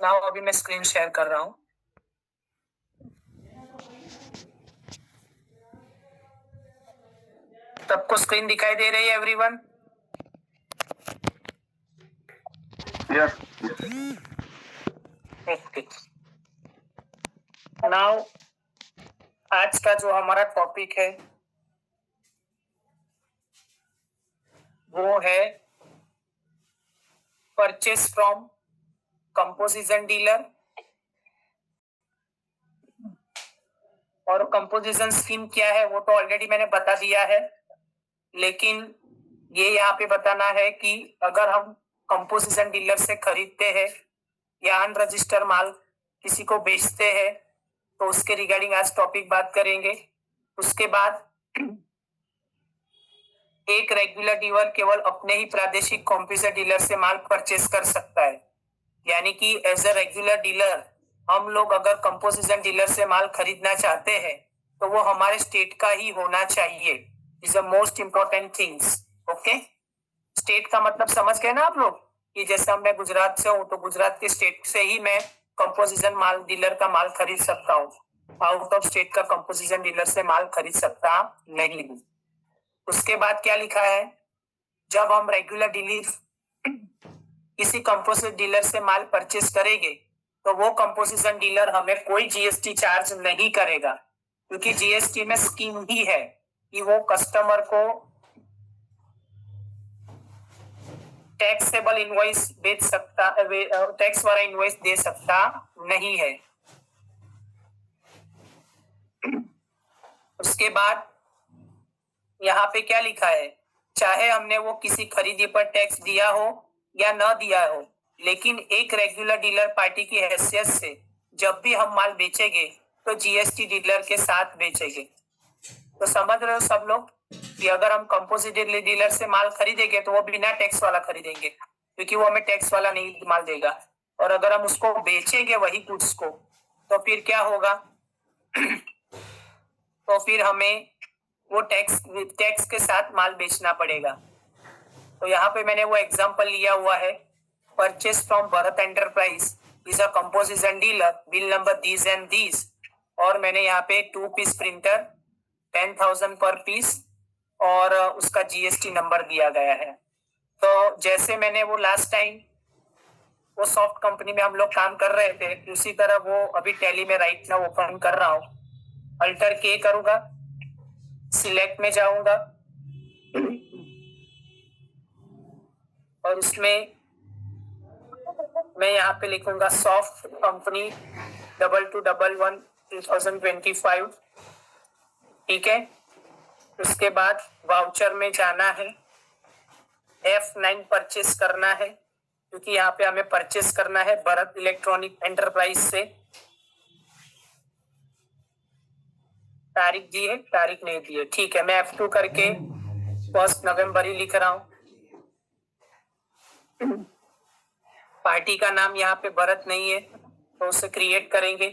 Now अभी मैं screen share कर रहा हूं। सबको स्क्रीन दिखाई दे रही है एवरीवन? यस। ओके। नाउ आज का जो हमारा टॉपिक है वो है परचेस फ्रॉम कंपोजिशन डीलर। और कंपोजिशन स्कीम क्या है वो तो ऑलरेडी मैंने बता दिया है, लेकिन ये यहाँ पे बताना है कि अगर हम कंपोजिशन डीलर से खरीदते हैं या अनरजिस्टर माल किसी को बेचते हैं तो उसके रिगार्डिंग आज टॉपिक बात करेंगे। उसके बाद एक रेगुलर डीलर केवल अपने ही प्रादेशिक कंपोजिशन डीलर से माल परचेस कर सकता है, यानी कि एज अ रेगुलर डीलर हम लोग अगर कंपोजिशन डीलर से माल खरीदना चाहते हैं तो वो हमारे स्टेट का ही होना चाहिए। Is the most important things. Okay, state का मतलब समझ गए ना आप लोग कि जैसे मैं गुजरात से हूँ तो गुजरात के स्टेट से ही मैं कंपोजिशन माल डीलर का माल खरीद सकता हूँ, आउट ऑफ स्टेट का कंपोजिशन डीलर से माल खरीद सकता नहीं हूँ। उसके बाद क्या लिखा है, जब हम रेगुलर डीलर किसी कंपोजिशन डीलर से माल परचेस करेंगे तो वो कंपोजिशन डीलर हमें कोई जीएसटी चार्ज नहीं करेगा, क्योंकि जीएसटी में स्कीम ही है कि वो कस्टमर को टैक्सेबल इनवॉइस बेच सकता, टैक्स वाला इनवॉइस दे सकता नहीं है। उसके बाद यहाँ पे क्या लिखा है, चाहे हमने वो किसी खरीदी पर टैक्स दिया हो या न दिया हो, लेकिन एक रेगुलर डीलर पार्टी की हैसियत से जब भी हम माल बेचेंगे तो जीएसटी डीलर के साथ बेचेंगे। तो समझ रहे हो सब लोग कि अगर हम कंपोजिट डीलर से माल खरीदेंगे तो वो बिना टैक्स वाला खरीदेंगे, क्योंकि वो हमें टैक्स वाला नहीं माल देगा। और अगर हम उसको बेचेंगे वही गुड्स को तो फिर क्या होगा तो फिर हमें वो टैक्स के साथ माल बेचना पड़ेगा। तो यहाँ पे मैंने वो एग्जांपल लिया हुआ है, purchase from Bharat enterprise is a composition dealer, bill number these and these, और मैंने यहाँ पे 2 पीस प्रिंटर 10,000 पर पीस और उसका जीएसटी नंबर दिया गया है। तो जैसे मैंने वो लास्ट टाइम वो सॉफ्ट कंपनी में हम लोग काम कर रहे थे, उसी तरह वो अभी टैली में राइट नाउ ओपन कर रहा हूँ। अल्टर के करूंगा, सिलेक्ट में जाऊंगा और उसमें मैं यहाँ पे लिखूंगा सॉफ्ट कंपनी 2211/2025। ठीक है, उसके बाद वाउचर में जाना है, F9 परचेस करना है, क्योंकि यहाँ पे हमें परचेस करना है भरत इलेक्ट्रॉनिक एंटरप्राइज से। तारीख दी है, तारीख नहीं दी है, ठीक है, मैं F2 करके 1 नवंबर ही लिख रहा हूँ। पार्टी का नाम यहाँ पे भरत नहीं है तो उसे क्रिएट करेंगे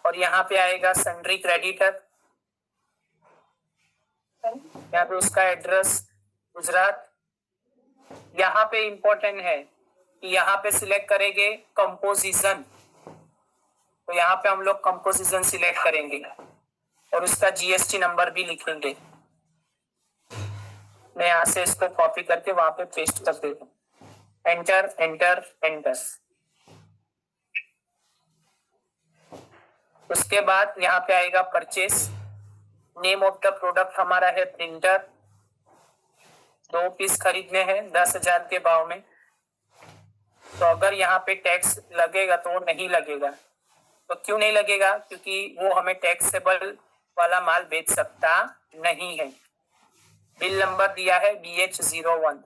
और यहाँ पे आएगा सन्ड्री क्रेडिटर, यहाँ पे उसका एड्रेस गुजरात। यहाँ पे इंपॉर्टेंट है कि यहाँ पे सिलेक्ट करेंगे कंपोजिशन, तो यहाँ पे हम लोग कंपोजिशन सिलेक्ट करेंगे और उसका जीएसटी नंबर भी लिखेंगे। मैं यहाँ से इसको कॉपी करके वहां पे पेस्ट कर देता हूँ। Enter enter enter. उसके बाद यहाँ पे आएगा purchase, name of the product हमारा है प्रिंटर, 2 पीस खरीदने हैं 10,000 के भाव में। तो अगर यहाँ पे टैक्स लगेगा तो वो नहीं लगेगा। तो क्यों नहीं लगेगा, क्योंकि वो हमें टैक्सेबल वाला माल बेच सकता नहीं है। बिल नंबर दिया है BH01।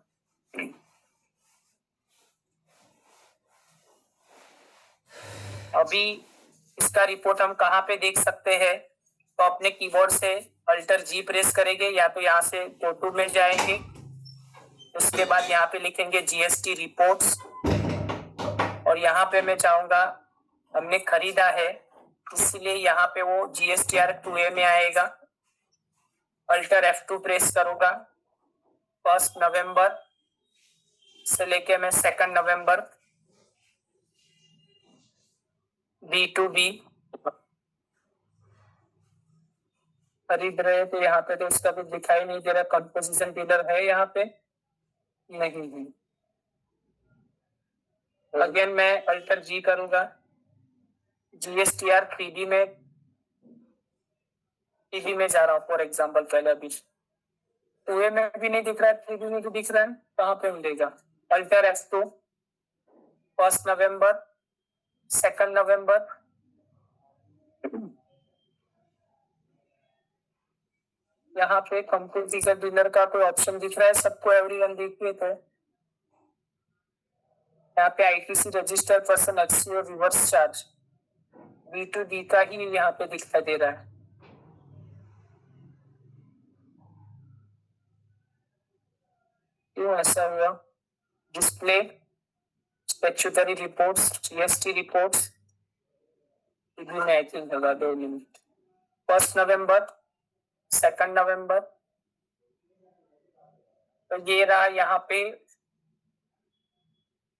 अभी इसका रिपोर्ट हम कहाँ पे देख सकते हैं, तो अपने कीबोर्ड से अल्टर जी प्रेस करेंगे या तो यहाँ से फोटो में जाएंगे, उसके बाद यहाँ पे लिखेंगे जीएसटी रिपोर्ट्स और यहाँ पे मैं चाहूंगा, हमने खरीदा है इसलिए यहाँ पे वो GSTR 2A में आएगा। अल्टर F2 प्रेस करूंगा, 1 नवंबर से लेके मैं 2 नवंबर B2B खरीद रहे तो यहाँ पे तो इसका कुछ दिखाई नहीं दे रहा, कंपोजिशन डीलर है यहाँ पे नहीं है। अगेन मैं अल्टर जी करूंगा, GSTR 3D में टीवी में जा रहा हूँ फॉर एग्जाम्पल। पहले अभी 2A में भी नहीं दिख रहा है, 3D में भी दिख रहा है, कहाँ पे मिलेगा? अल्टर F2, 1 नवंबर, 2 नवंबर, यहाँ पे कंपोजिशन डीलर का कोई ऑप्शन दिख रहा है सबको? एवरीवन देखिए तो यहाँ पे ITC register person exchange reverse charge B2B का ही यहाँ पे दिखाई दे रहा है। क्यों ऐसा हुआ? Display statutory reports, GST reports, में आई थिंक लगा 2 मिनट। 1 नवंबर, 2 नवंबर, तो ये रहा यहाँ पे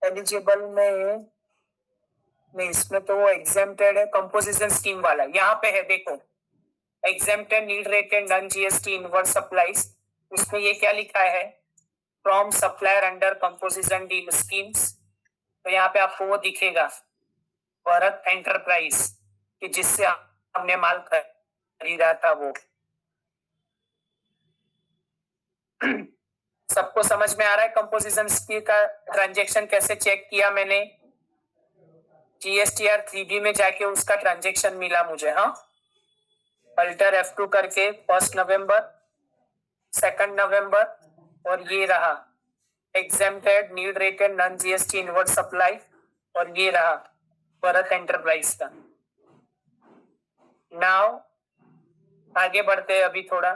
एलिजिबल में नहीं, इसमें तो वो एग्जेम्प्टेड है, कंपोजिशन स्कीम वाला यहाँ पे है। देखो exempted need rated non GST inverse supplies, उसमें ये क्या लिखा है? From supplier under composition deal schemes. तो यहाँ पे आपको वो दिखेगा भारत एंटरप्राइज कि जिससे हमने माल खरीदा था वो। सबको समझ में आ रहा है कंपोजिशन स्कीम का ट्रांजैक्शन कैसे चेक किया मैंने? GSTR 3D में जाके उसका ट्रांजैक्शन मिला मुझे। हाँ, अल्टर F2 करके 1 नवंबर, 2 नवंबर, और ये रहा exempted need rated non GST inward supply, और ये रहा भारत एंटरप्राइज का। नाउ आगे बढ़ते हैं अभी थोड़ा।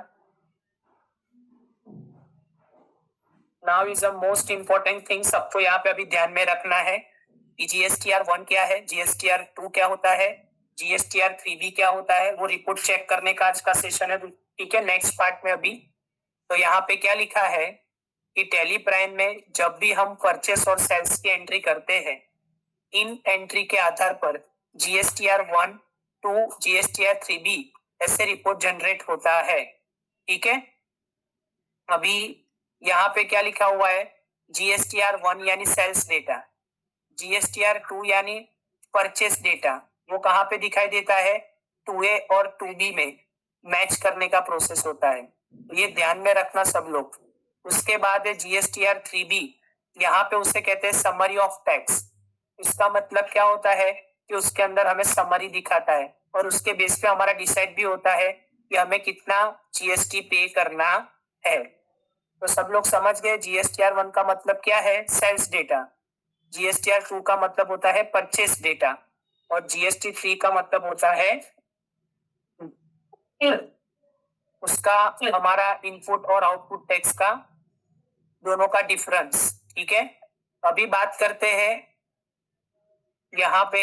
Now is the most important thing, सबको यहाँ पे अभी ध्यान में रखना है कि GSTR 1 क्या है, GSTR 2 क्या होता है, GSTR 3B क्या होता है। वो रिपोर्ट चेक करने का आज का सेशन है, ठीक है। नेक्स्ट पार्ट में अभी तो यहाँ पे क्या लिखा है कि टैली प्राइम में जब भी हम परचेस और सेल्स की एंट्री करते हैं, इन एंट्री के आधार पर GSTR 1, 2, GSTR 3B ऐसे रिपोर्ट जनरेट होता है, ठीक है। अभी यहाँ पे क्या लिखा हुआ है? GSTR 1 यानी सेल्स डेटा, GSTR 2 यानी परचेस डेटा, वो कहाँ पे दिखाई देता है? 2A और 2B में मैच करने का प्रोसेस होता है, ये ध्यान में रखना सब लोग। उसके बाद है GSTR 3B, यहाँ पे उसे कहते हैं समरी ऑफ टैक्स। इसका मतलब क्या होता है कि उसके अंदर हमें समरी दिखाता है और उसके बेस पे हमारा डिसाइड भी होता है कि हमें कितना GST पे करना है। तो सब लोग समझ गए GSTR 1 का मतलब क्या है? Sales data. GSTR 2 का मतलब होता है परचेस डेटा, और GST 3 का मतलब होता है उसका हमारा इनपुट और आउटपुट टैक्स का दोनों का डिफरेंस, ठीक है। अभी बात करते हैं यहाँ पे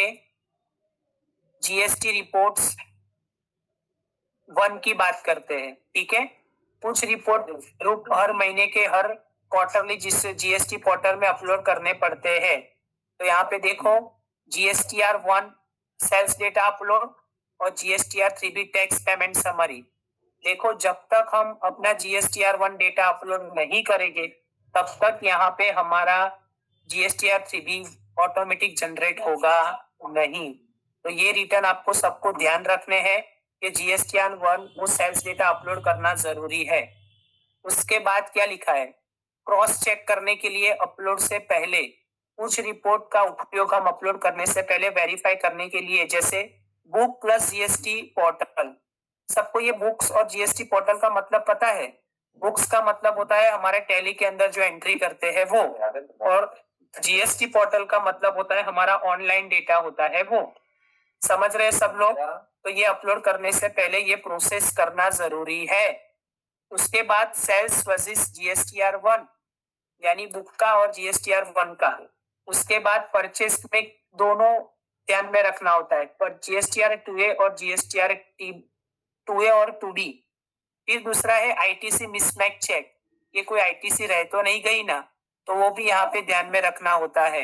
GST रिपोर्ट्स 1 की बात करते हैं, ठीक है। कुछ रिपोर्ट रूप हर महीने के हर क्वार्टरली जिससे GST पोर्टल में अपलोड करने पड़ते हैं। तो यहाँ पे देखो GSTR 1 सेल्स डेटा अपलोड और GSTR 3B tax payment summary. देखो जब तक हम अपना GSTR 1 डेटा अपलोड नहीं करेंगे तब तक यहाँ पे हमारा GSTR 3B ऑटोमेटिक जनरेट होगा नहीं। तो ये रिटर्न आपको सबको ध्यान रखने हैं कि GSTR 1 वो सेल्स डेटा अपलोड करना जरूरी है। उसके बाद क्या लिखा है? क्रॉस चेक करने के लिए अपलोड से पहले कुछ रिपोर्ट का उपयोग हम अपलोड करने से पहले वेरीफाई करने के लिए, जैसे बुक प्लस GST पोर्टल। सबको ये बुक्स और GST पोर्टल का मतलब पता है? बुक्स का मतलब होता है हमारे टैली के अंदर जो एंट्री करते हैं वो, और GST पोर्टल का मतलब होता है हमारा ऑनलाइन डेटा होता है वो। समझ रहे सब लोग? तो ये अपलोड करने से पहले ये प्रोसेस करना जरूरी है। उसके बाद सेल्स वर्सेस GSTR 1 यानी बुक का और GSTR 1 का। उसके बाद परचेस में दोनों ध्यान में रखना होता है, पर GSTR 2A और GSTR 2A और 2B। फिर दूसरा है ITC मिसमैच चेक, ये कोई ITC रह तो नहीं गई ना, तो वो भी यहाँ पे ध्यान में रखना होता है।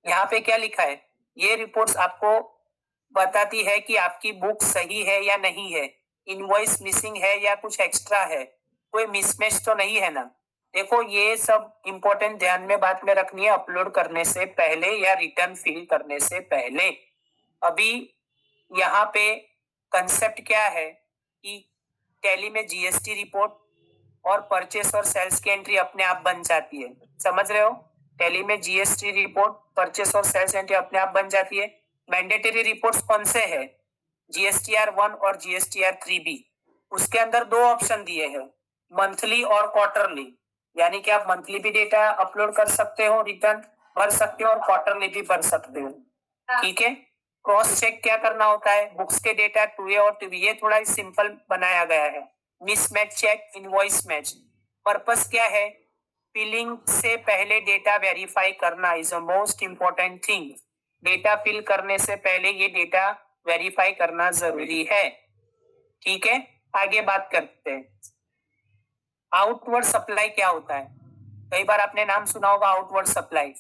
यहाँ पे क्या लिखा है? ये रिपोर्ट्स आपको बताती है कि आपकी बुक सही है या नहीं है, इनवॉइस मिसिंग है या कुछ एक्स्ट्रा है, कोई मिसमैच तो नहीं है ना। देखो ये सब इंपॉर्टेंट ध्यान में बात में रखनी है अपलोड करने से पहले या रिटर्न फिल करने से पहले। अभी यहाँ पे कंसेप्ट क्या है कि टैली में जीएसटी रिपोर्ट और परचेस और सेल्स की एंट्री अपने आप बन जाती है। समझ रहे हो? टैली में जीएसटी रिपोर्ट, परचेस और सेल्स एंट्री अपने आप बन जाती है। मैंडेटरी रिपोर्ट्स कौन से है? जीएसटीआर 1 और जीएसटीआर 3B। उसके अंदर दो ऑप्शन दिए हैं, मंथली और क्वार्टरली। यानी कि आप मंथली भी डेटा अपलोड कर सकते हो, रिटर्न भर सकते हो, और क्वार्टरली भी भर सकते हो। ठीक है। क्रॉस चेक क्या करना होता है? बुक्स के डेटा 2A और 2B, ये थोड़ा सिंपल बनाया गया है। Mismatch check, invoice match. Purpose क्या है? फिलिंग से पहले डेटा वेरीफाई करना is a most important thing. Data fill करने से पहले ये डेटा वेरीफाई करना जरूरी है। ठीक है, आगे बात करते हैं। आउटवर्ड सप्लाई क्या होता है? कई बार आपने नाम सुना होगा आउटवर्ड सप्लाई।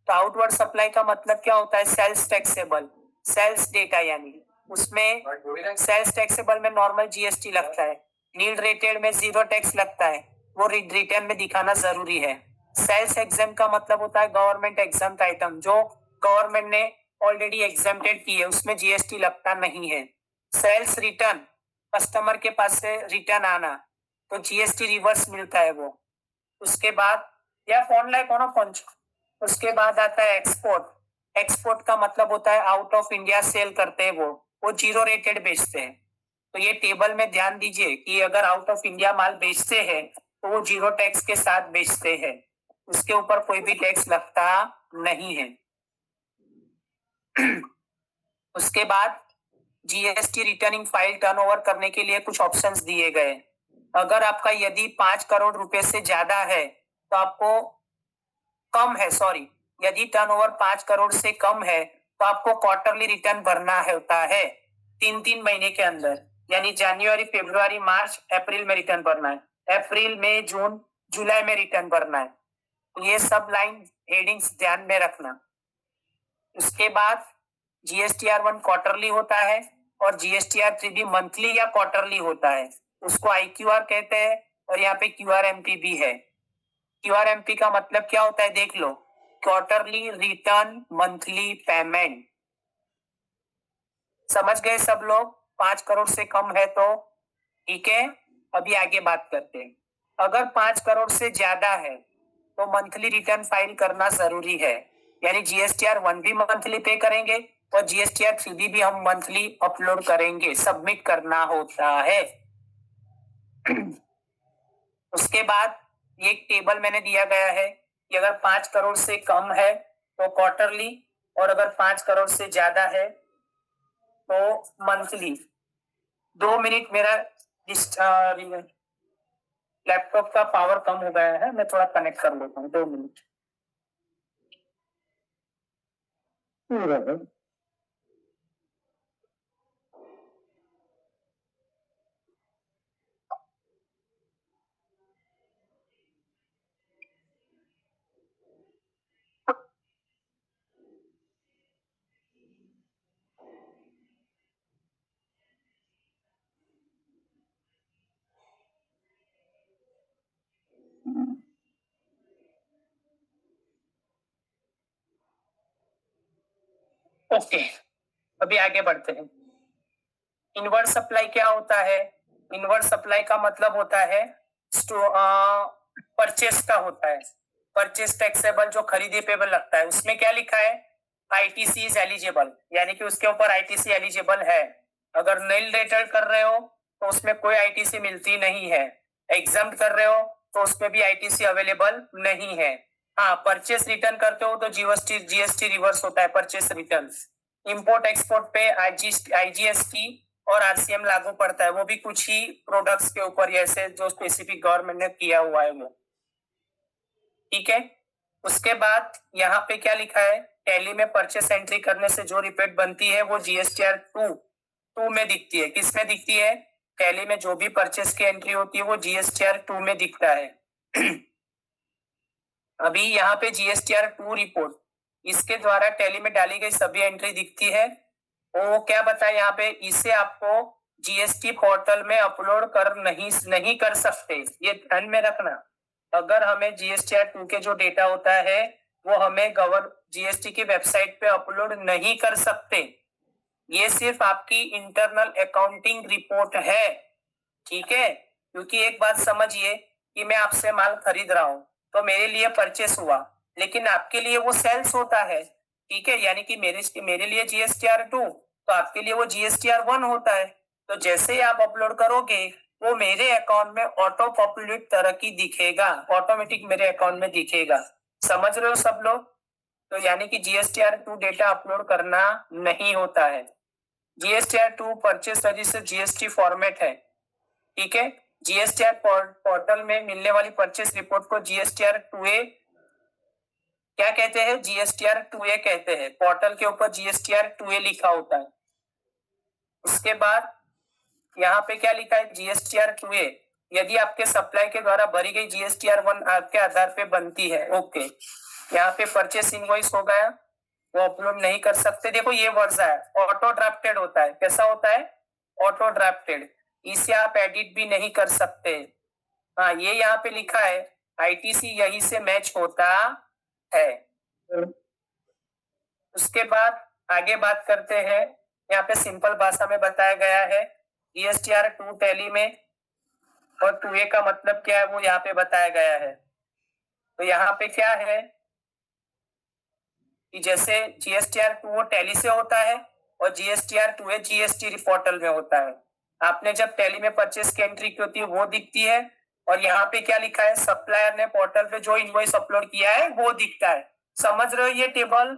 तो आउटवर्ड सप्लाई का मतलब क्या होता है? सेल्स टैक्सेबल, सेल्स डेटा, यानी उसमें सेल्स टैक्सेबल में नॉर्मल जीएसटी लगता है, नील रेटेड में जीरो टैक्स लगता है, वो रिटर्न में दिखाना जरूरी है। सेल्स एग्जाम का मतलब होता है गवर्नमेंट एग्जाम आइटम, जो गवर्नमेंट ने ऑलरेडी एग्जाम्प्टेड की है, उसमें जीएसटी लगता नहीं है। सेल्स रिटर्न, कस्टमर के पास से रिटर्न आना, तो जीएसटी रिवर्स मिलता है वो। उसके बाद या फोन लाइक होना फोन। उसके बाद आता है एक्सपोर्ट। एक्सपोर्ट का मतलब होता है आउट ऑफ इंडिया सेल करते हैं वो जीरो रेटेड बेचते हैं। तो ये टेबल में ध्यान दीजिए कि अगर आउट ऑफ इंडिया माल बेचते हैं तो वो जीरो टैक्स के साथ बेचते हैं, उसके ऊपर कोई भी टैक्स लगता नहीं है। उसके बाद जीएसटी रिटर्निंग फाइल टर्नओवर करने के लिए कुछ ऑप्शंस दिए गए। अगर आपका यदि 5 करोड़ रुपए से ज्यादा है तो आपको कम है, सॉरी, यदि टर्नओवर 5 करोड़ से कम है तो आपको क्वार्टरली रिटर्न भरना होता है 3-3 महीने के अंदर। यानी जनवरी, फरवरी, मार्च, अप्रैल में रिटर्न भरना है, अप्रैल, मई, जून, जुलाई में रिटर्न भरना है। तो ये सब लाइन हेडिंग्स ध्यान में रखना। उसके बाद जीएसटीआर 1 क्वार्टरली होता है और जीएसटीआर 3B मंथली या क्वार्टरली होता है। उसको आईक्यूआर कहते हैं और यहाँ पे क्यूआरएमपी भी है। क्यूआरएमपी का मतलब क्या होता है देख लो, क्वार्टरली रिटर्न मंथली पेमेंट। समझ गए सब लोग? 5 करोड़ से कम है तो ठीक है। अभी आगे बात करते हैं। अगर 5 करोड़ से ज्यादा है तो मंथली रिटर्न फाइल करना जरूरी है। यानी जीएसटीआर 1 भी मंथली पे करेंगे और जीएसटीआर 3B भी हम मंथली अपलोड करेंगे, सबमिट करना होता है। उसके बाद ये एक टेबल मैंने दिया गया है कि अगर 5 करोड़ से कम है तो क्वार्टरली, और अगर 5 करोड़ से ज्यादा है तो मंथली। 2 मिनट, मेरा लैपटॉप का पावर कम हो गया है, मैं थोड़ा कनेक्ट कर लेता हूँ, 2 मिनट। ओके, अभी आगे बढ़ते हैं। इनवर्ड सप्लाई क्या होता है? इनवर्ड सप्लाई का मतलब होता है परचेस का होता है। परचेस टैक्सेबल जो खरीदे पेबल लगता है, उसमें क्या लिखा है? आईटीसी इज एलिजिबल, यानी कि उसके ऊपर आईटीसी एलिजिबल है। अगर नील रेटेड कर रहे हो तो उसमें कोई आईटीसी मिलती नहीं है। एग्जाम कर रहे हो तो उसमें भी आईटीसी अवेलेबल नहीं है। हाँ, परचेस रिटर्न करते हो तो जीएसटी रिवर्स होता है परचेस रिटर्न। इंपोर्ट एक्सपोर्ट पे आईजीएसटी और आरसीएम लागू पड़ता है, वो भी कुछ ही प्रोडक्ट्स के ऊपर, ऐसे जो स्पेसिफिक गवर्नमेंट ने किया हुआ है वो। ठीक है। उसके बाद यहाँ पे क्या लिखा है? टैली में परचेस एंट्री करने से जो रिपेट बनती है वो जीएसटीआर 2 में दिखती है। किस में दिखती है? टैली में जो भी परचेस की एंट्री होती है वो जीएसटीआर 2 में दिखता है। अभी यहाँ पे जीएसटीआर 2 रिपोर्ट, इसके द्वारा टैली में डाली गई सभी एंट्री दिखती है वो क्या बताए यहाँ पे, इसे आपको जीएसटी पोर्टल में अपलोड कर नहीं कर सकते, ये ध्यान में रखना। अगर हमें जीएसटीआर 2 के जो डेटा होता है वो हमें जीएसटी की वेबसाइट पे अपलोड नहीं कर सकते। ये सिर्फ आपकी इंटरनल अकाउंटिंग रिपोर्ट है, ठीक है। क्योंकि एक बात समझिए कि मैं आपसे माल खरीद रहा हूं तो मेरे लिए परचेस हुआ, लेकिन आपके लिए वो सेल्स होता है, ठीक है। यानी कि मेरे लिए जीएसटीआर 2 तो आपके लिए वो जीएसटीआर 1 होता है। तो जैसे ही आप अपलोड करोगे वो मेरे अकाउंट में ऑटो पॉपुलेट तरह की दिखेगा, ऑटोमेटिक मेरे अकाउंट में दिखेगा। समझ रहे हो सब लोग? तो यानी कि जीएसटीआर 2 डेटा अपलोड करना नहीं होता है। GSTR 2 purchase register GST format है, ठीक है। जीएसटीआर पोर्टल में मिलने वाली परचेस रिपोर्ट को जीएसटीआर 2A क्या कहते हैं? जीएसटीआर 2A कहते हैं। पोर्टल के ऊपर जीएसटीआर 2A लिखा होता है। उसके बाद यहाँ पे क्या लिखा है? जीएसटीआर 2A यदि आपके सप्लाई के द्वारा भरी गई जीएसटीआर 1 आपके आधार पे बनती है, ओके। यहाँ पे परचेस इनवॉइस हो गया, वो अपलोड नहीं कर सकते। देखो ये वर्ड्स है, ऑटो ड्राफ्टेड होता है। कैसा होता है? Auto drafted. इसे आप एडिट भी नहीं कर सकते। हाँ, ये यहाँ पे लिखा है आईटीसी यही से मैच होता है। उसके बाद आगे बात करते हैं। यहाँ पे सिंपल भाषा में बताया गया है जीएसटीआर 2 टैली में, और 2A का मतलब क्या है वो यहाँ पे बताया गया है। तो यहाँ पे क्या है कि जैसे जीएसटीआर 2 वो टैली से होता है और जीएसटीआर 2A जीएसटी पोर्टल में होता है। आपने जब टैली में परचेस की एंट्री की होती है वो दिखती है, और यहाँ पे क्या लिखा है? सप्लायर ने पोर्टल पे जो इनवॉइस अपलोड किया है वो दिखता है। समझ रहे हो ये टेबल?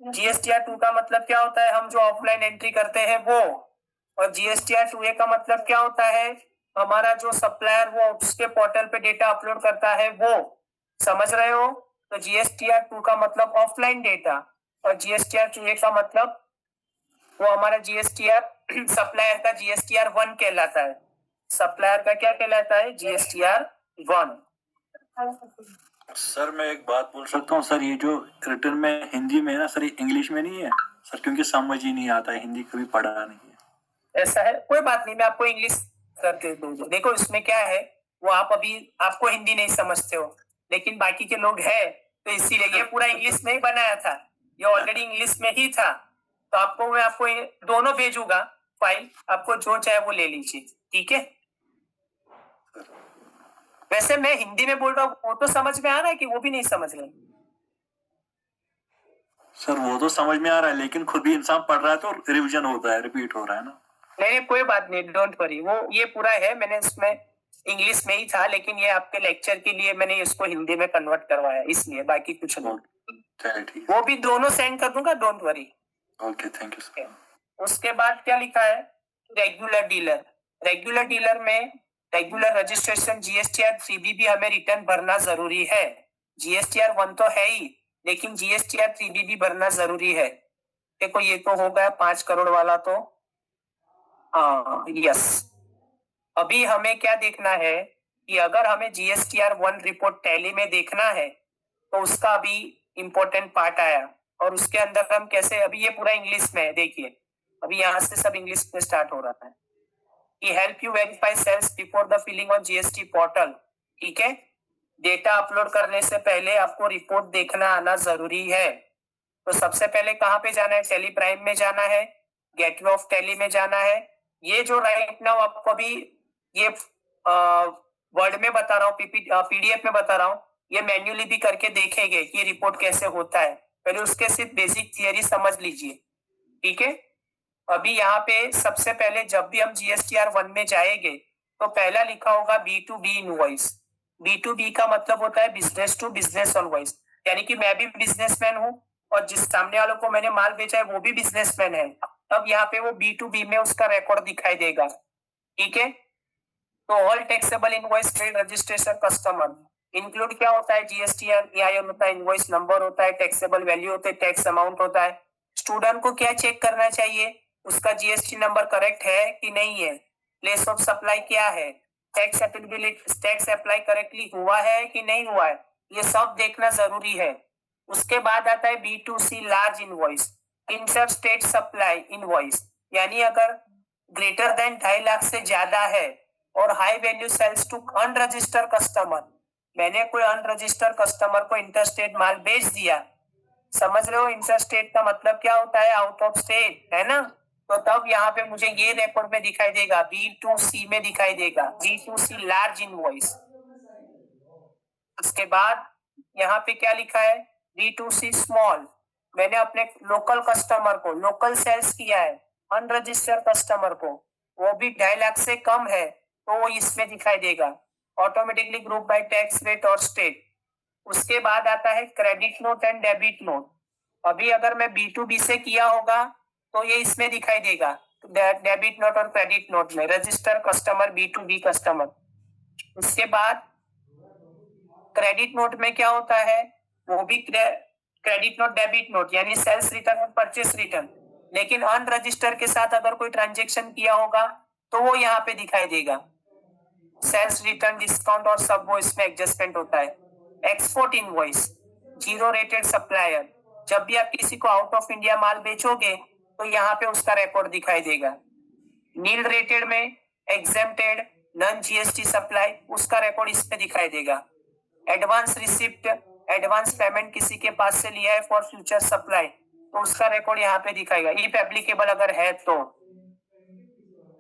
जीएसटीआर 2 का मतलब क्या होता है? हम जो ऑफलाइन एंट्री करते हैं वो। और जीएसटीआर 2A का मतलब क्या होता है? हमारा जो सप्लायर वो उसके पोर्टल पे डेटा अपलोड करता है वो। समझ रहे हो? तो जीएसटीआर 2 का मतलब ऑफलाइन डेटा, और जीएसटीआर 2A का मतलब वो हमारा जीएसटीआर सप्लायर का जीएसटीआर 1 कहलाता है। सप्लायर का क्या कहलाता है? जीएसटीआर 1। सर मैं एक बात बोल सकता हूँ सर, ये जो रिटर्न में हिंदी में है ना सर, ये इंग्लिश में नहीं है सर, क्योंकि समझ ही नहीं आता है, हिंदी कभी पढ़ा नहीं है। ऐसा है? कोई बात नहीं, मैं आपको इंग्लिश करके दूंगा। देखो इसमें क्या है, वो आप अभी आपको हिंदी नहीं समझते हो, लेकिन बाकी के लोग हैं, तो इसीलिए ये पूरा इंग्लिश में ही बनाया था। ये ऑलरेडी इंग्लिश में ही था। तो मैं आपको दोनों भेजूंगा फाइल, आपको जो चाहे वो ले लीजिए, ठीक है। वैसे मैं हिंदी में बोल रहा हूँ, वो तो समझ में आ रहा है कि वो भी नहीं समझ रहे? सर वो तो समझ में आ रहा है, लेकिन खुद भी इंसान पढ़ रहा है तो रिवीजन होता है, रिपीट हो रहा है ना। नहीं, कोई बात नहीं, डोंट वरी। वो ये पूरा है, मैंने इसमें इंग्लिश में ही था, लेकिन ये आपके लेक्चर के लिए मैंने इसको हिंदी में कन्वर्ट करवाया, इसलिए, बाकी कुछ नहीं। वो भी दोनों सेंड कर दूंगा, don't worry. Okay, thank you sir. उसके बाद क्या लिखा है? Regular dealer. रेगुलर डीलर में रेगुलर रजिस्ट्रेशन जीएसटीआर 3B भी हमें रिटर्न भरना जरूरी है। जीएसटीआर 1 तो है ही, लेकिन जीएसटीआर 3B भी भरना जरूरी है। देखो ये तो हो गया 5 करोड़ वाला, तो यस। अभी हमें क्या देखना है कि अगर हमें जीएसटीआर 1 रिपोर्ट टैली में देखना है तो उसका अभी इंपॉर्टेंट पार्ट आया, और उसके अंदर हम कैसे, अभी ये पूरा इंग्लिश में है, देखिए अभी यहाँ से सब इंग्लिश में स्टार्ट हो रहा है कि help you verify sales before the filing on GST portal, ठीक है। डेटा अपलोड करने से पहले आपको रिपोर्ट देखना आना जरूरी है। तो सबसे पहले कहाँ पे जाना है? टैली प्राइम में जाना है, गेटवे ऑफ टैली में जाना है। ये जो राइट नाउ आपको अभी ये वर्ड में बता रहा हूँ, पीडीएफ में बता रहा हूँ, ये मैन्युअली भी करके देखेंगे कि रिपोर्ट कैसे होता है। पहले उसके सिर्फ बेसिक थियरी समझ लीजिए, ठीक है। अभी यहाँ पे सबसे पहले जब भी हम जीएसटीआर 1 में जाएंगे तो पहला लिखा होगा B2B इनवॉइस। B2B का मतलब होता है बिजनेस टू बिजनेस इनवॉइस, यानी कि मैं भी बिजनेसमैन हूँ और जिस सामने वालों को मैंने माल बेचा है वो भी बिजनेसमैन है। अब यहाँ पे वो B2B में उसका रिकॉर्ड दिखाई देगा, ठीक है। तो all taxable invoice trade registration customer include क्या होता है? जीएसटीआर EIN होता है, इनवॉइस नंबर होता है, टैक्सेबल वैल्यू होते है, टैक्स अमाउंट होता है। स्टूडेंट को क्या चेक करना चाहिए? उसका जीएसटी नंबर करेक्ट है कि नहीं है, प्लेस ऑफ सप्लाई क्या है, tax applicability, tax apply correctly हुआ है कि नहीं हुआ है, ये सब देखना जरूरी है। उसके बाद आता है B2C large invoice. Inter state supply invoice, यानी अगर ग्रेटर देन 2.5 लाख से ज्यादा है और high value sales to unregistered customer, मैंने कोई अनरजिस्टर्ड कस्टमर को इंटर स्टेट माल बेच दिया, समझ रहे हो इंटर स्टेट का मतलब क्या होता है, आउट ऑफ स्टेट, है ना। तो तब यहाँ पे मुझे ये रिकॉर्ड में दिखाई देगा, B2C में दिखाई देगा, B2C लार्ज इनवॉइस। उसके बाद यहाँ पे क्या लिखा है, B2C स्मॉल, मैंने अपने लोकल कस्टमर को लोकल सेल्स किया है, अनरजिस्टर्ड कस्टमर को, वो भी 2.5 लाख से कम है, तो वो इसमें दिखाई देगा, automatically group by tax rate और स्टेट। उसके बाद आता है credit note and debit note. अभी अगर मैं B2B से किया होगा तो ये इसमें दिखाई देगा, डेबिट नोट और क्रेडिट नोट में, रजिस्टर कस्टमर, B2B कस्टमर। उसके बाद क्रेडिट नोट में क्या होता है, वो भी क्रेडिट नोट डेबिट नोट, यानी सेल्स रिटर्न और परचेस रिटर्न, लेकिन अनरजिस्टर के साथ अगर कोई ट्रांजेक्शन किया होगा तो वो यहाँ पे दिखाई देगा, सेल्स रिटर्न, डिस्काउंट और सब वो इसमें एडजस्टमेंट होता है। Export invoice, zero rated supplier, जब भी आप किसी को आउट ऑफ इंडिया माल बेचोगे तो यहाँ पे उसका रिकॉर्ड दिखाई देगा। नील रेटेड में एग्जेम्प्टेड नॉन जीएसटी सप्लाई, उसका रिकॉर्ड इसमें दिखाई देगा। एडवांस रिसिप्ट, एडवांस पेमेंट किसी के पास से लिया है फॉर फ्यूचर सप्लाई, तो उसका रिकॉर्ड यहाँ पे दिखाएगा, इफ एप्लीकेबल अगर है तो,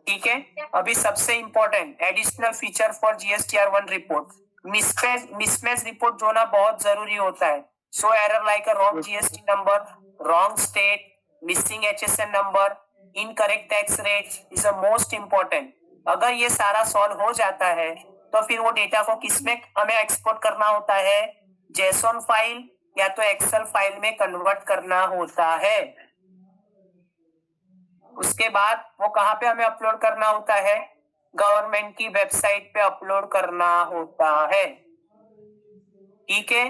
ठीक है। अभी सबसे important additional feature for GSTR1 report, mismatch report जो ना बहुत जरूरी होता है। So error like a wrong GST number, wrong state, missing HSN number, incorrect tax rate is a most important. अगर ये सारा सॉल्व हो जाता है तो फिर वो डेटा को किसमें हमें एक्सपोर्ट करना होता है, जेसॉन फाइल या तो एक्सेल फाइल में कन्वर्ट करना होता है। उसके बाद वो कहाँ पे हमें अपलोड करना होता है, गवर्नमेंट की वेबसाइट पे अपलोड करना होता है, ठीक है।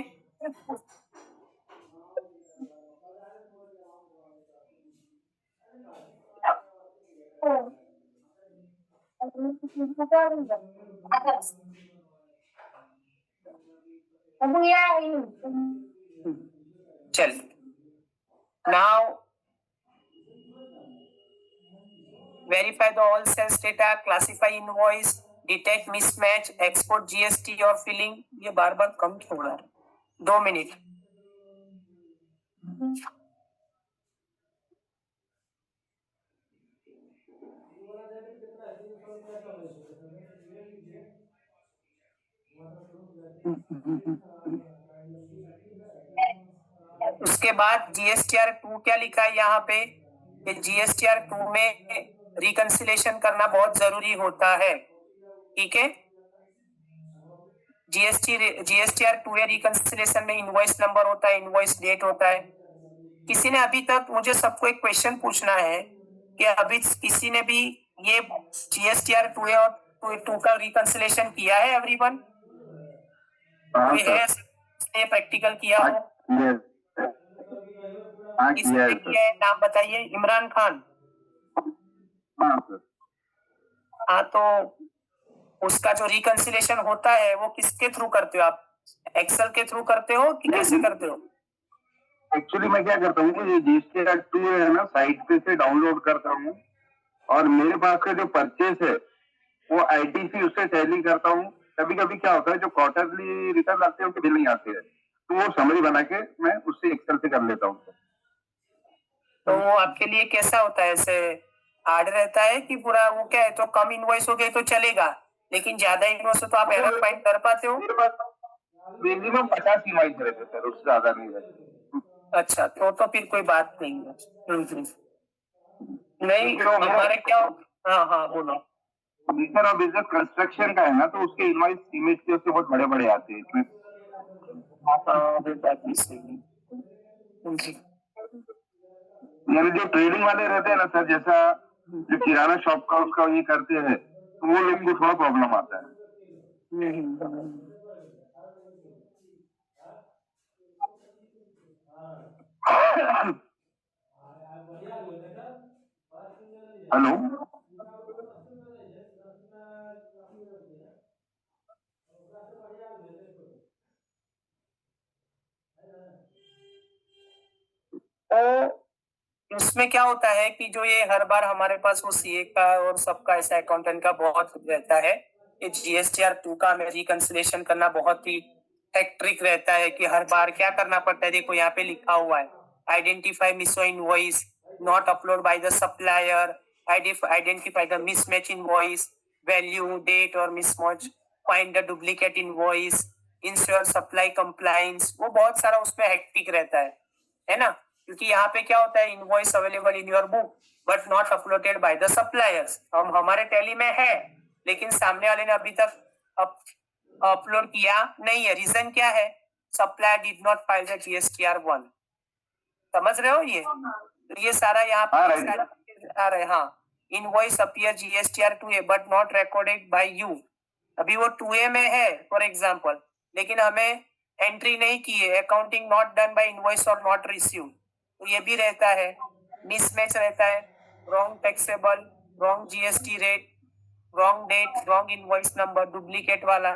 चल now verify the all sales data, classify invoice, detect mismatch, export GST और फिलिंग, ये बार बार कम क्यों हो रहा है, 2 मिनट। उसके बाद GSTR2 क्या लिखा है यहाँ पे, GSTR2 में रिकंसिलेशन करना बहुत जरूरी होता है, ठीक है। GSTR2 या रिकंसिलेशन में इनवॉइस नंबर होता है, इनवॉइस डेट होता है। किसी ने अभी तक, मुझे सबको एक क्वेश्चन पूछना है कि अभी किसी ने भी ये GSTR2 और 2 का रिकंसिलेशन किया है, एवरीवन? कोई है इसने प्रैक्टिकल किया हो? किसने किया है, नाम बताइए। इमरान खान? हाँ, तो उसका जो रिकंसिलेशन होता है वो किसके थ्रू करते हो आप, एक्सेल के थ्रू करते हो कि कैसे करते हो? एक्चुअली मैं क्या करता हूँ कि GSTR2 है ना, साइट पे से डाउनलोड करता हूँ, और मेरे पास का जो परचेस है वो ITC उससे टैली करता हूँ। कभी कभी क्या होता है, जो क्वार्टरली रिटर्न आते हैं उनके बिल नहीं आते हैं, तो वो समरी बना के मैं उससे एक्सेल से कर लेता हूँ। तो वो आपके लिए कैसा होता है, ऐसे हार्ड रहता है कि पूरा, वो क्या है, तो कम इनवॉइस हो गए तो चलेगा, लेकिन ज्यादा इनवॉइस हो तो आप एरर फाइंड कर पाते हो? मिनिमम 50 इनवॉइस रहते सर, उससे ज्यादा नहीं है। अच्छा, तो फिर कोई बात नहीं है। नहीं, हमारे क्या, हाँ हाँ बोलो। सर और बिजनेस कंस्ट्रक्शन का है ना, तो उसके इनवॉइस सीमेंट के उससे बहुत बड़े बड़े आते हैं इसमें। यानी जो ट्रेडिंग वाले रहते हैं ना सर, जैसा जो किराना शॉप का उसका ये करते हैं, तो वो लोग को थोड़ा प्रॉब्लम आता है। हेलो, तो उसमें क्या होता है कि जो ये हर बार हमारे पास वो सीए का और सबका ऐसा अकाउंटेंट का बहुत रहता है, ये GSTR 2 का हमें रिकंसिलिएशन करना बहुत ही हेक्ट्रिक रहता है कि हर बार क्या करना पड़ता है। देखो यहाँ पे लिखा हुआ है, identify missing invoice not upload by the supplier, identify the mismatch invoice, value, date और mismatch, find the duplicate invoice, ensure supply compliance. वो बहुत सारा उसमें हेक्टिक रहता है ना, क्योंकि यहाँ पे क्या होता है, invoice available in your book but not uploaded by the suppliers. हम हमारे टैली में है लेकिन सामने वाले ने अभी तक अपलोड किया नहीं है। रीजन क्या है, supplier did not file the GSTR 1। समझ रहे हो ये? तो ये सारा यहाँ पे आ रहे हैं। हाँ, invoice appear GSTR 2A but not recorded by you. अभी वो 2A में है फॉर एग्जाम्पल, लेकिन हमें एंट्री नहीं की है। Accounting not done by invoice और नॉट रिसीव, तो ये भी रहता है। मिसमैच रहता है, wrong taxable, wrong GST rate, wrong date, wrong invoice number, duplicate वाला।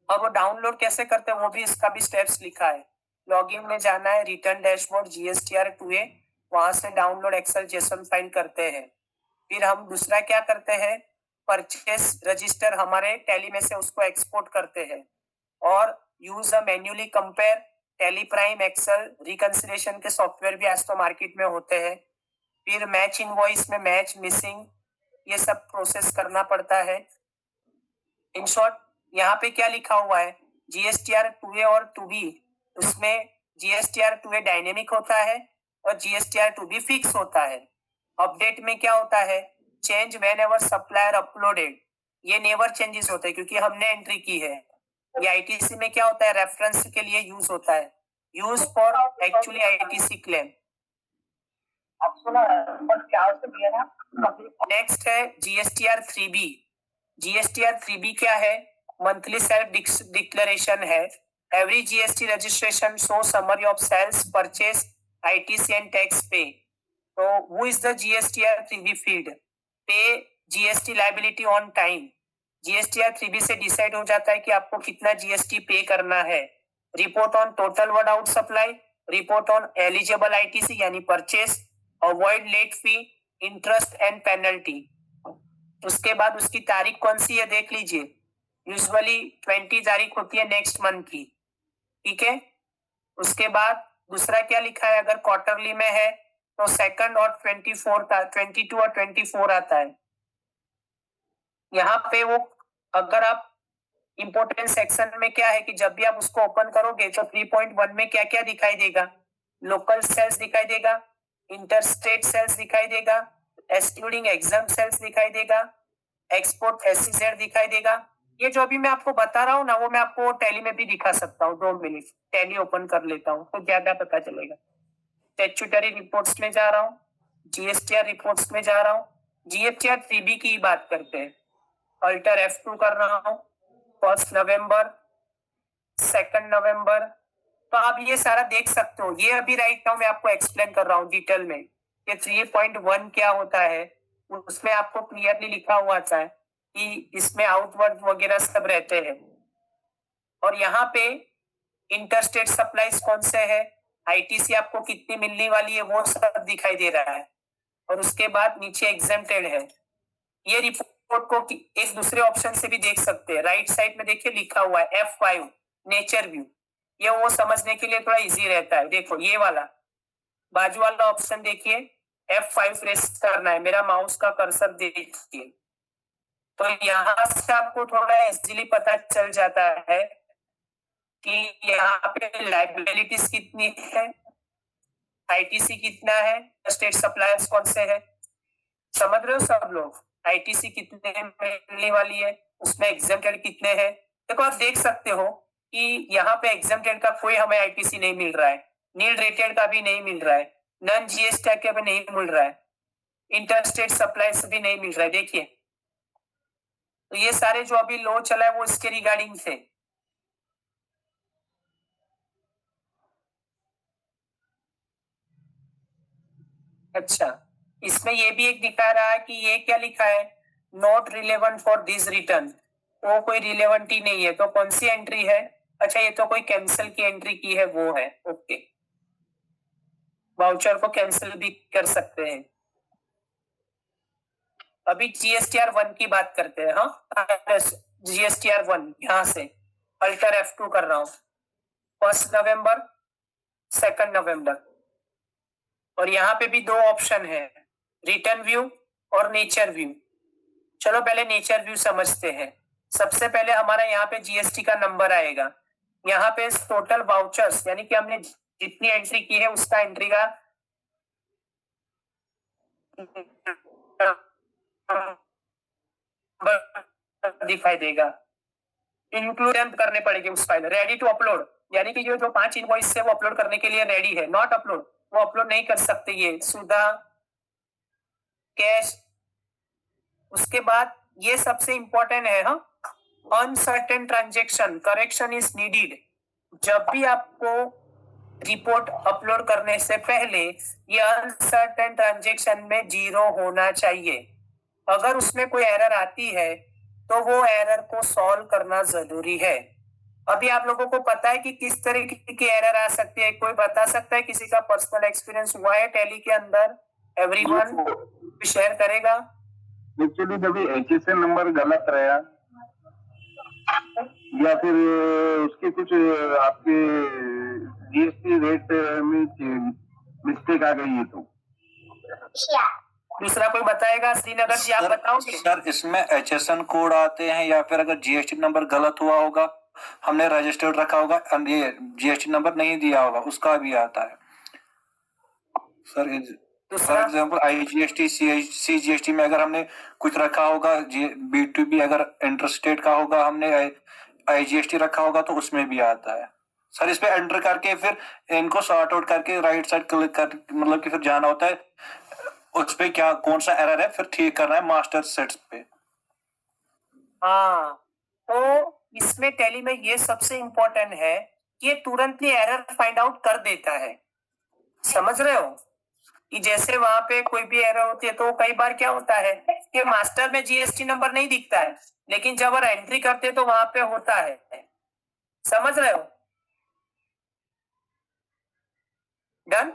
अब वो डाउनलोड कैसे करते हैं वो भी, इसका भी स्टेप्स लिखा है। लॉगिन में जाना है, रिटर्न डैशबोर्ड GSTR 2A, वहां से डाउनलोड एक्सेल जेसन फाइल करते हैं। फिर हम दूसरा क्या करते हैं, परचेस रजिस्टर हमारे टैली में से उसको एक्सपोर्ट करते हैं और use a manually compare, Tally Prime, Excel, reconciliation के सॉफ्टवेयर भी आज तो मार्केट में होते हैं। फिर मैच इनवॉइस में मैच, मिसिंग, ये सब प्रोसेस करना पड़ता है। इन शॉर्ट यहाँ पे क्या लिखा हुआ है, GSTR 2A और 2B, उसमें GSTR 2A डायनेमिक होता है और GSTR 2B फिक्स होता है। अपडेट में क्या होता है, change when ever supplier uploaded, ये नेवर चेंजेस होते हैं क्योंकि हमने एंट्री की है। ये ITC में क्या होता है, रेफरेंस के लिए यूज होता है, use for actually ITC claim. Next है GSTR 3B। GSTR 3B क्या है, मंथली सेल्फ डिक्लेरेशन है। Every GST registration show summary of sales, purchase, ITC and tax pay. तो who is the GSTR 3B field, pay GST liability on time. GSTR 3B से decide हो जाता है कि आपको कितना GST पे करना है। Report on total word out supply, report on eligible ITC यानी purchase, avoid late fee, interest and penalty. उसके बाद उसकी तारीख कौन सी है देख लीजिए, यूजुअली 20 तारीख होती है नेक्स्ट मंथ की, ठीक है। उसके बाद दूसरा क्या लिखा है, अगर क्वार्टरली में है तो 2 और 22 और 24 आता है। यहाँ पे वो अगर आप इंपोर्टेंट सेक्शन में क्या है कि जब भी आप उसको ओपन करोगे तो 3.1 में क्या क्या दिखाई देगा, लोकल सेल्स दिखाई देगा, इंटरस्टेट सेल्स दिखाई देगा, एक्सक्लूडिंग एग्जाम सेल्स दिखाई देगा, एक्सपोर्ट SEZ दिखाई देगा। ये जो अभी मैं आपको बता रहा हूँ ना, वो मैं आपको टैली में भी दिखा सकता हूँ। 2 मिनट टैली ओपन कर लेता हूँ तो ज्यादा पता चलेगा। स्टैट्यूटरी रिपोर्ट्स में जा रहा हूँ, GSTR रिपोर्ट्स में जा रहा हूँ, GSTR 3B की बात करते हैं। अल्टर F2 कर रहा हूँ, 1 नवंबर, 2 नवंबर। तो आप ये सारा देख सकते हो। ये अभी राइट नाउ मैं आपको एक्सप्लेन कर रहा हूँ डिटेल में कि 3.1 क्या होता है। उसमें आपको क्लियरली लिखा हुआ था कि इसमें आउटवर्ड वगैरह सब रहते हैं। और यहाँ पे इंटरस्टेट सप्लाईज कौन से है, ITC आपको कितनी मिलने वाली है, वो सब दिखाई दे रहा है। और उसके बाद नीचे एग्जेम्प्टेड है। ये रिपोर्ट को एक दूसरे ऑप्शन से भी देख सकते हैं। राइट साइड में देखिए लिखा हुआ है F5 नेचर व्यू, ये वो समझने के लिए थोड़ा इजी रहता है। देखो ये वाला बाजू वाला ऑप्शन देखिए, F5 प्रेस करना है, मेरा माउस का कर्सर देखिए, तो यहाँ से आपको थोड़ा इजीली पता चल जाता है कि यहाँ पे लाइबिलिटीज कितनी है, ITC कितना है, स्टेट सप्लायर्स कौन से है। समझ रहे हो सब लोग, ITC कितने मिलने वाली है, उसमें एग्जेम्प्टेड कितने हैं। देखो आप देख सकते हो कि यहाँ पे एग्जेम्प्टेड का कोई हमें ITC नहीं मिल रहा है, नील रेटेड का भी नहीं मिल रहा है, नॉन GST का भी नहीं मिल रहा है, इंटरस्टेट सप्लाईज भी नहीं मिल रहा है। देखिए तो ये सारे जो अभी लो चला है वो इसके रिगार्डिंग थे। अच्छा, इसमें ये भी एक दिखा रहा है कि ये क्या लिखा है, not relevant for this return, वो कोई रिलेवेंट ही नहीं है। तो कौन सी एंट्री है, अच्छा ये तो कोई कैंसिल की एंट्री की है, वो है ओके। वाउचर को कैंसिल भी कर सकते हैं। अभी जीएसटीआर 1 की बात करते हैं। हाँ, जीएसटीआर 1 यहां से अल्टर F2 कर रहा हूं। 1 नवंबर, 2 नवंबर, और यहाँ पे भी 2 ऑप्शन है, रिटर्न व्यू और नेचर व्यू। चलो पहले नेचर व्यू समझते हैं। सबसे पहले हमारा यहाँ पे जीएसटी का नंबर आएगा। यहाँ पे टोटल वाउचर्स यानी कि हमने जितनी एंट्री की है उसका एंट्री का दिखाई देगा। इंक्लूड करने पड़ेगी उस फाइल। रेडी टू अपलोड यानी कि जो 5 इनवॉइस है वो अपलोड करने के लिए रेडी है। नॉट अपलोड, वो अपलोड नहीं कर सकते। ये सुधा, कैश। उसके बाद ये सबसे इंपॉर्टेंट है, हाँ, uncertain transaction correction is needed. जब भी आपको रिपोर्ट अपलोड करने से पहले ये अनसर्टेन ट्रांजेक्शन में 0 होना चाहिए। अगर उसमें कोई एरर आती है तो वो एरर को सॉल्व करना जरूरी है। अभी आप लोगों को पता है कि किस तरह की एरर आ सकती है? कोई बता सकता है? किसी का पर्सनल एक्सपीरियंस हुआ है टैली के अंदर? एवरीवन शेयर करेगा। एक्चुअली जब HSN नंबर गलत रहा या फिर उसके कुछ आपके जीएसटी रेट में मिस्टेक आ गई है तो दूसरा कोई बताएगा? श्रीनगर जी आप बताओगे? सर इसमें HSN कोड आते हैं या फिर अगर जीएसटी नंबर गलत हुआ होगा, हमने रजिस्टर्ड रखा होगा, ये जीएसटी नंबर नहीं दिया होगा, उसका भी आता है sir. For example IGST CGST में अगर हमने कुछ रखा होगा, B2B अगर इंटरस्टेट का होगा, हमने IGST रखा होगा तो उसमें भी आता है सर। इस पे एंटर करके फिर इनको सॉर्ट आउट करके राइट साइड क्लिक कर, मतलब कि फिर जाना होता है उस पे क्या कौन सा एरर है, फिर ठीक करना है मास्टर सेट्स पे। हाँ, तो इसमें टैली में ये सबसे इंपॉर्टेंट है कि ये तुरंत ही एरर फाइंड आउट कर देता है। समझ रहे हो कि जैसे वहां पे कोई भी एरर होती है तो कई बार क्या होता है कि मास्टर में जीएसटी नंबर नहीं दिखता है, लेकिन जब वो एंट्री करते हैं तो वहां पे होता है। समझ रहे हो? डन।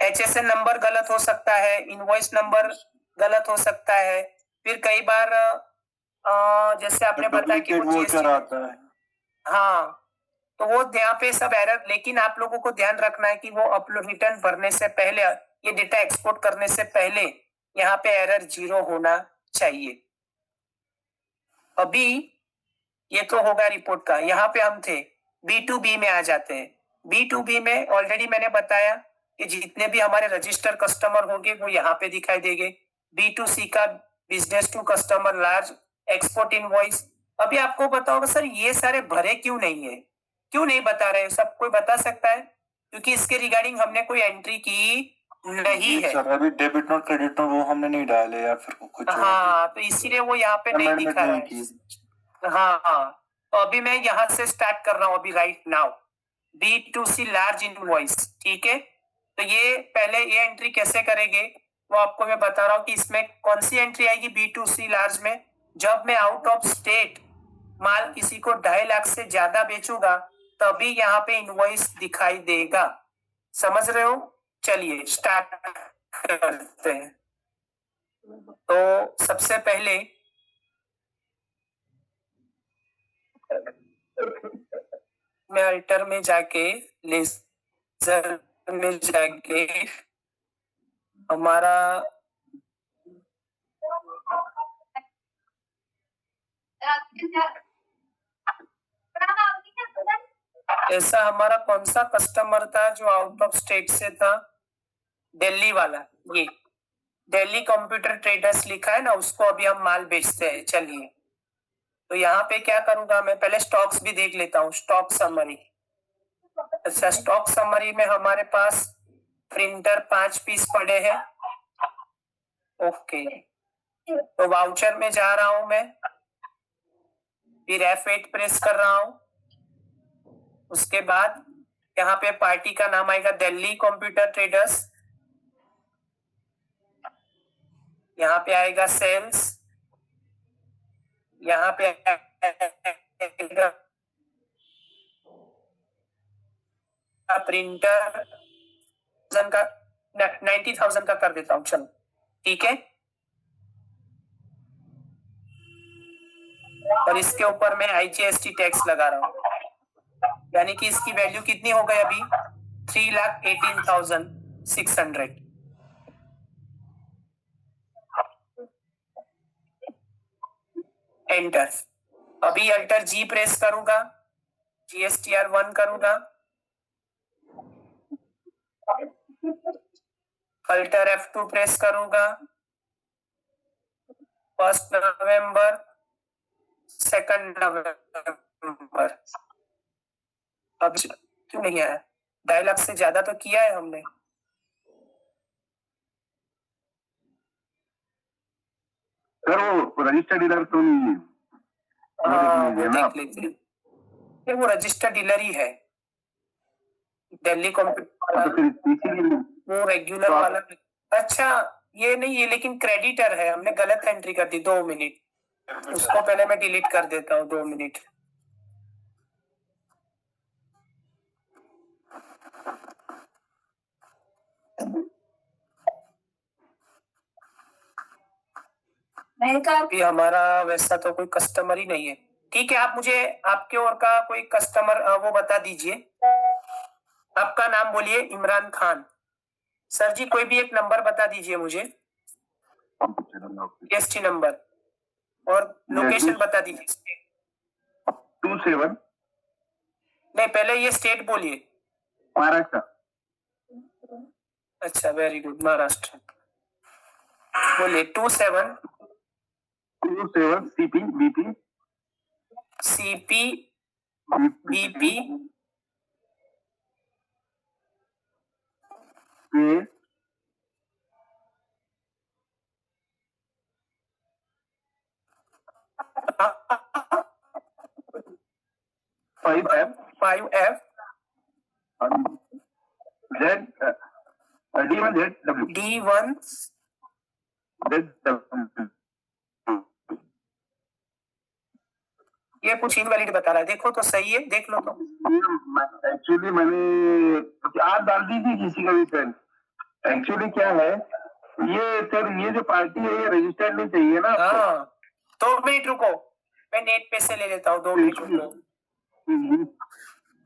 HSN नंबर गलत हो सकता है, इनवॉइस नंबर गलत हो सकता है, फिर कई बार जैसे आपने बताया कि वो वोचर आता है। हाँ, तो वो यहाँ पे सब एरर। लेकिन आप लोगों को ध्यान रखना है कि वो अपलोड रिटर्न भरने से पहले, ये डेटा एक्सपोर्ट करने से पहले यहाँ पे एरर 0 होना चाहिए। अभी ये तो होगा रिपोर्ट का। यहाँ पे हम थे, B2B में आ जाते हैं। B2B में ऑलरेडी मैंने बताया कि जितने भी हमारे रजिस्टर कस्टमर होंगे वो यहाँ पे दिखाई देंगे। B2C का business to customer, large export invoice. अभी आपको बताओगे सर ये सारे भरे क्यों नहीं है, क्यों नहीं बता रहे? सब कोई बता सकता है? क्योंकि इसके रिगार्डिंग हमने कोई एंट्री की नहीं है सर। अभी डेबिट नोट क्रेडिट नोट वो हमने नहीं डाले या फिर कुछ। हाँ, तो इसीलिए वो यहाँ पे नहीं दिखा रहा है। हाँ, तो अभी मैं यहाँ से स्टार्ट कर रहा हूँ अभी right now. B2C large invoice, ठीक है। तो ये पहले ये एंट्री कैसे करेंगे वो आपको मैं बता रहा हूँ कि इसमें कौन सी एंट्री आएगी B2C लार्ज में। जब मैं आउट ऑफ स्टेट माल किसी को 2.5 लाख से ज्यादा बेचूंगा तभी यहाँ पे इनवॉइस दिखाई देगा। समझ रहे हो? चलिए स्टार्ट करते हैं। तो सबसे पहले मैं अल्टर में जाके, लेजर में जाके हमारा ऐसा हमारा कौन सा कस्टमर था जो आउट ऑफ स्टेट से था? दिल्ली वाला। ये दिल्ली कंप्यूटर ट्रेडर्स लिखा है ना, उसको अभी हम माल बेचते हैं। चलिए, तो यहाँ पे क्या करूंगा मैं, पहले स्टॉक्स भी देख लेता हूँ। Stock summary. अच्छा, स्टॉक समरी में हमारे पास प्रिंटर 5 पीस पड़े हैं। ओके, तो वाउचर में जा रहा हूं मैं, फिर F8 प्रेस कर रहा हूं। उसके बाद यहाँ पे पार्टी का नाम आएगा दिल्ली कंप्यूटर ट्रेडर्स। यहाँ पे आएगा सेल्स, यहाँ पे आएगा प्रिंटर का 90,000 का कर देता हूँ, चलो ठीक है। और इसके ऊपर मैं IGST टैक्स लगा रहा हूँ, यानी कि इसकी वैल्यू कितनी हो गई अभी 3,18,600। एंटर। अभी अल्टर G प्रेस करूंगा, GSTR 1 करूंगा, अल्टर F2 प्रेस करूंगा, 1 नवंबर 2 नवंबर। अब क्यों नहीं आया? 2.5 लाख से ज्यादा तो किया है हमने। सर वो रजिस्टर्ड डीलर तो नहीं है। हाँ, वो वो देख देख लेते हैं। ये वो रजिस्टर्ड डीलर ही है, दिल्ली कंप्यूटर वाला, तो फिर इसीलिए वो रेगुलर तो आप- वाला। अच्छा, ये नहीं है, लेकिन क्रेडिटर है, हमने गलत एंट्री कर दी। 2 मिनट, उसको पहले मैं डिलीट कर देता हूँ। 2 मिनट। अभी हमारा वैसा तो कोई कस्टमर ही नहीं है। ठीक है, आप मुझे आपके और का कोई कस्टमर वो बता दीजिए। आपका नाम बोलिए। इमरान खान। सर जी कोई भी एक नंबर बता दीजिए मुझे, GST नंबर, और लोकेशन बता दीजिए। 27 नहीं, पहले ये स्टेट बोलिए। महाराष्ट्र। अच्छा, वेरी गुड, महाराष्ट्र। बोलिए। 27 CP BP CP BP A 5F 5F Z D1 ZW D1 ZW। ये कुछ इनवैलिड बता रहा है, देखो तो सही है, देख लो तो। एक्चुअली मैंने आज डाल दी थी किसी का भी फ्रेंड। एक्चुअली क्या है ये सर, ये जो पार्टी है ये रजिस्टर्ड नहीं चाहिए ना आपको। हाँ, 2 मिनट रुको, मैं नेट पे से ले लेता हूँ। 2 मिनट रुको।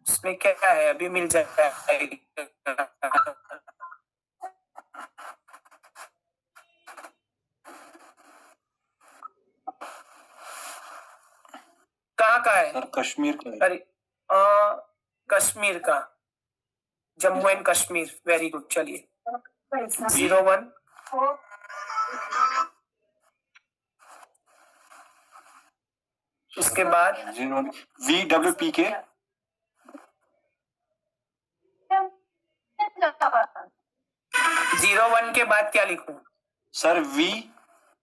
उसमें क्या है, अभी मिल जाता है। कहाँ का है? सर कश्मीर का है। अरे कश्मीर का, Jammu and Kashmir. Very good. चलिए 01 उसके बाद VWPK 01 के बाद क्या लिखूं? Sir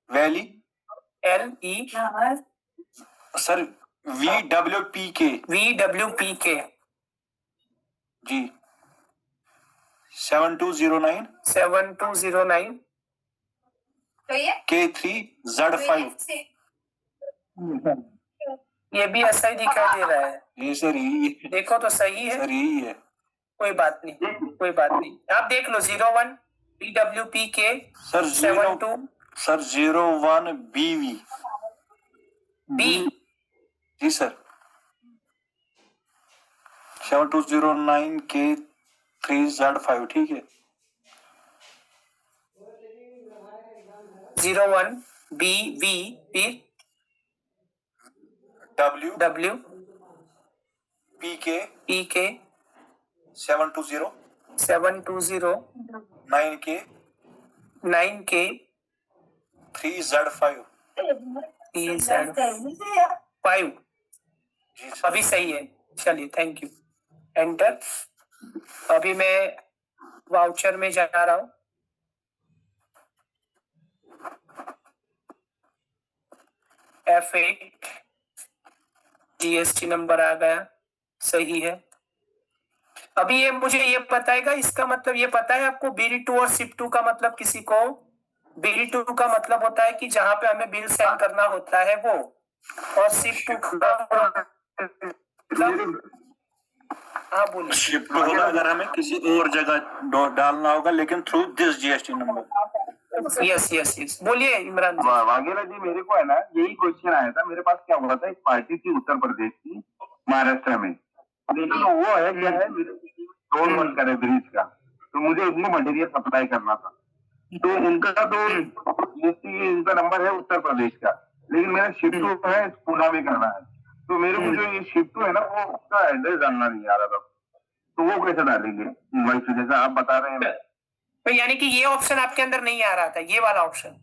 valley LE sir VWPK VWPK जी 7209 7209 K3Z5। ये भी ऐसा ही दिखाई दे रहा है। ये सर यही है। देखो तो सही है। सर यही है। कोई बात नहीं, कोई बात नहीं, आप देख लो। 01 VWPK sir 72 sir 01 BV B जी सर 7209 K3Z5 ठीक है। 01 BV फिर W PK PK 720 9K 9K 3Z5 5 जी सर। अभी सही है। चलिए, थैंक यू। एंटर। अभी मैं वाउचर में जा रहा हूँ। F8 GST नंबर आ गया, सही है। अभी ये मुझे ये बताएगा, इसका मतलब ये पता है आपको बिल 2 और SIP2 का मतलब? किसी को बिल 2 का मतलब होता है कि जहां पे हमें बिल सेंड करना होता है वो, और SIP2 का मतलब हाँ बोलिए। शिफ्ट होगा अगर हमें किसी और जगह डालना होगा, लेकिन through this GST number. Yes yes yes, बोलिए इमरान जी। वाघेला जी, मेरे को है ना यही क्वेश्चन आया था। मेरे पास क्या हुआ था, एक पार्टी थी उत्तर प्रदेश की, महाराष्ट्र में, लेकिन वो है क्या है, मेरे रोड वर्क करे ब्रिज का, तो मुझे उसमें मटेरियल सप्लाई करना था। तो उनका तो जीएसटी उनका नंबर है उत्तर प्रदेश का, लेकिन मेरा शिफ्ट है पुणे में करना है। तो मेरे को जो ये शिफ्ट है ना, वो उसका एड्रेस जानना नहीं आ रहा था, तो वो कैसे डालेंगे इनवाइस, जैसा आप बता रहे हैं। तो यानी कि ये ऑप्शन आपके अंदर नहीं आ रहा था, ये वाला ऑप्शन?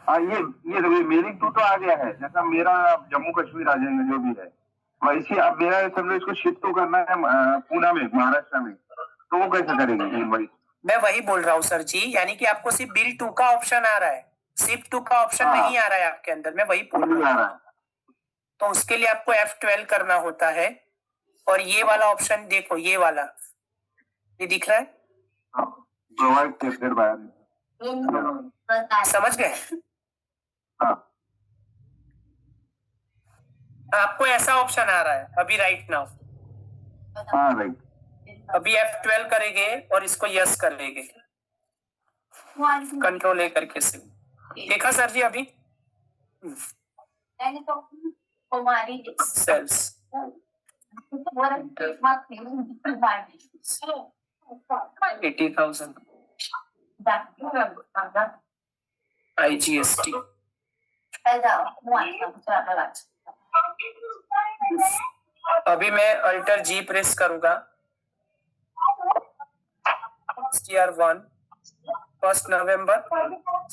हाँ, ये मेरी टू तो आ गया है, जैसा मेरा जम्मू कश्मीर आ जाएंगे जो भी है वैसे। अब मेरा समझो इसको शिफ्ट तो करना है पुणे में, महाराष्ट्र में, तो वो कैसे करेंगे इनवाइस? मैं वही बोल रहा हूँ सर जी, यानी कि आपको सिर्फ बिल 2 का ऑप्शन आ रहा है, शिफ्ट 2 का ऑप्शन नहीं आ रहा है आपके अंदर, मैं वही बोल रहा हूँ। तो उसके लिए आपको F12 करना होता है, और ये वाला ऑप्शन देखो, ये वाला, ये दिख रहा है, प्रोवाइड टेस्टेड बाय, समझ गए? आपको ऐसा ऑप्शन आ रहा है अभी राइट नाउ। हाँ राइट। अभी F12 करेंगे और इसको यस करेंगे, कंट्रोल ए करके से। देखा सर जी अभी? Sales 80,000 IGST। अभी मैं अल्टर जी प्रेस करूंगा, STR1 1 नवंबर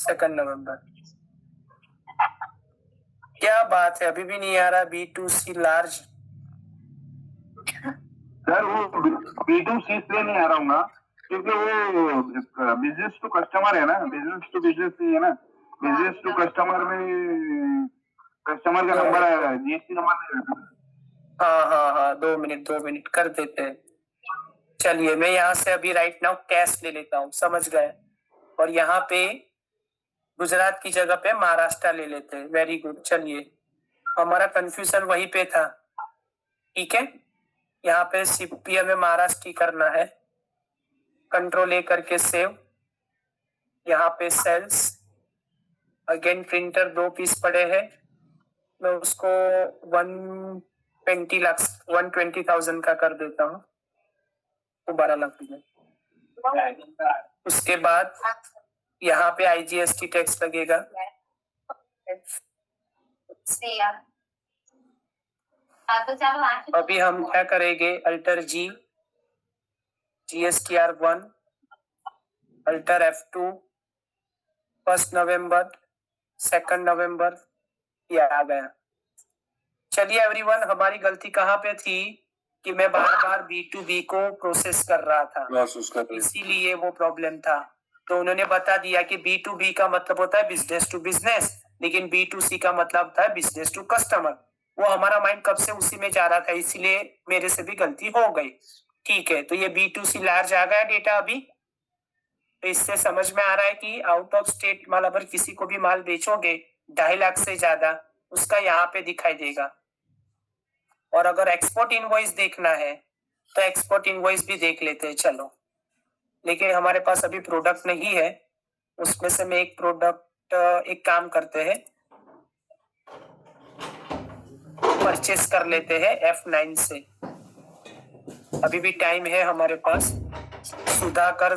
2 नवंबर। क्या बात है, अभी भी नहीं आ रहा B2C लार्ज। सर वो B2C इसलिए नहीं आ रहा हूँ ना, क्योंकि वो बिजनेस टू कस्टमर है ना, बिजनेस टू बिजनेस नहीं है ना। बिजनेस टू कस्टमर में कस्टमर का नंबर आएगा, जीएसटी नंबर नहीं रहता। हाँ 2 मिनट कर देते हैं। चलिए मैं यहाँ से अभी राइट नाउ कैश ले लेता हूँ, समझ गए? और यहाँ पे गुजरात की जगह पे महाराष्ट्र ले लेते हैं। वेरी गुड, चलिए हमारा कंफ्यूजन वहीं पे था, ठीक है। यहाँ पे सीपी हमें महाराष्ट्र ही करना है, कंट्रोल ए करके सेव। यहाँ पे सेल्स अगेन प्रिंटर 2 पीस पड़े हैं, मैं उसको 120,000 का कर देता हूँ, तो 12 लाख। उसके बाद यहाँ पे IGST टैक्स लगेगा। अभी हम क्या करेंगे, अल्टर जी, GSTR1, अल्टर F2, 1 नवंबर 2 नवंबर, ये आ गया। चलिए एवरीवन, हमारी गलती कहाँ पे थी कि मैं बार बार B2B को प्रोसेस कर रहा था, इसीलिए वो प्रॉब्लम था। तो उन्होंने बता दिया कि B2B का मतलब होता है बिजनेस टू बिजनेस, लेकिन B2C का मतलब होता है बिजनेस टू कस्टमर। वो हमारा माइंड कब से उसी में जा रहा था, इसीलिए मेरे से भी गलती हो गई। ठीक है, तो ये B2C लार्ज आ गया डेटा अभी। तो इससे समझ में आ रहा है कि आउट ऑफ स्टेट माल अगर किसी को भी माल बेचोगे 2.5 लाख से ज्यादा, उसका यहाँ पे दिखाई देगा। और अगर एक्सपोर्ट इनवॉइस देखना है तो एक्सपोर्ट इनवॉइस भी देख लेते हैं, चलो। लेकिन हमारे पास अभी प्रोडक्ट नहीं है, उसमें से मैं एक प्रोडक्ट, एक काम करते हैं, परचेस कर लेते हैं F9 से। अभी भी टाइम है हमारे पास। सुधाकर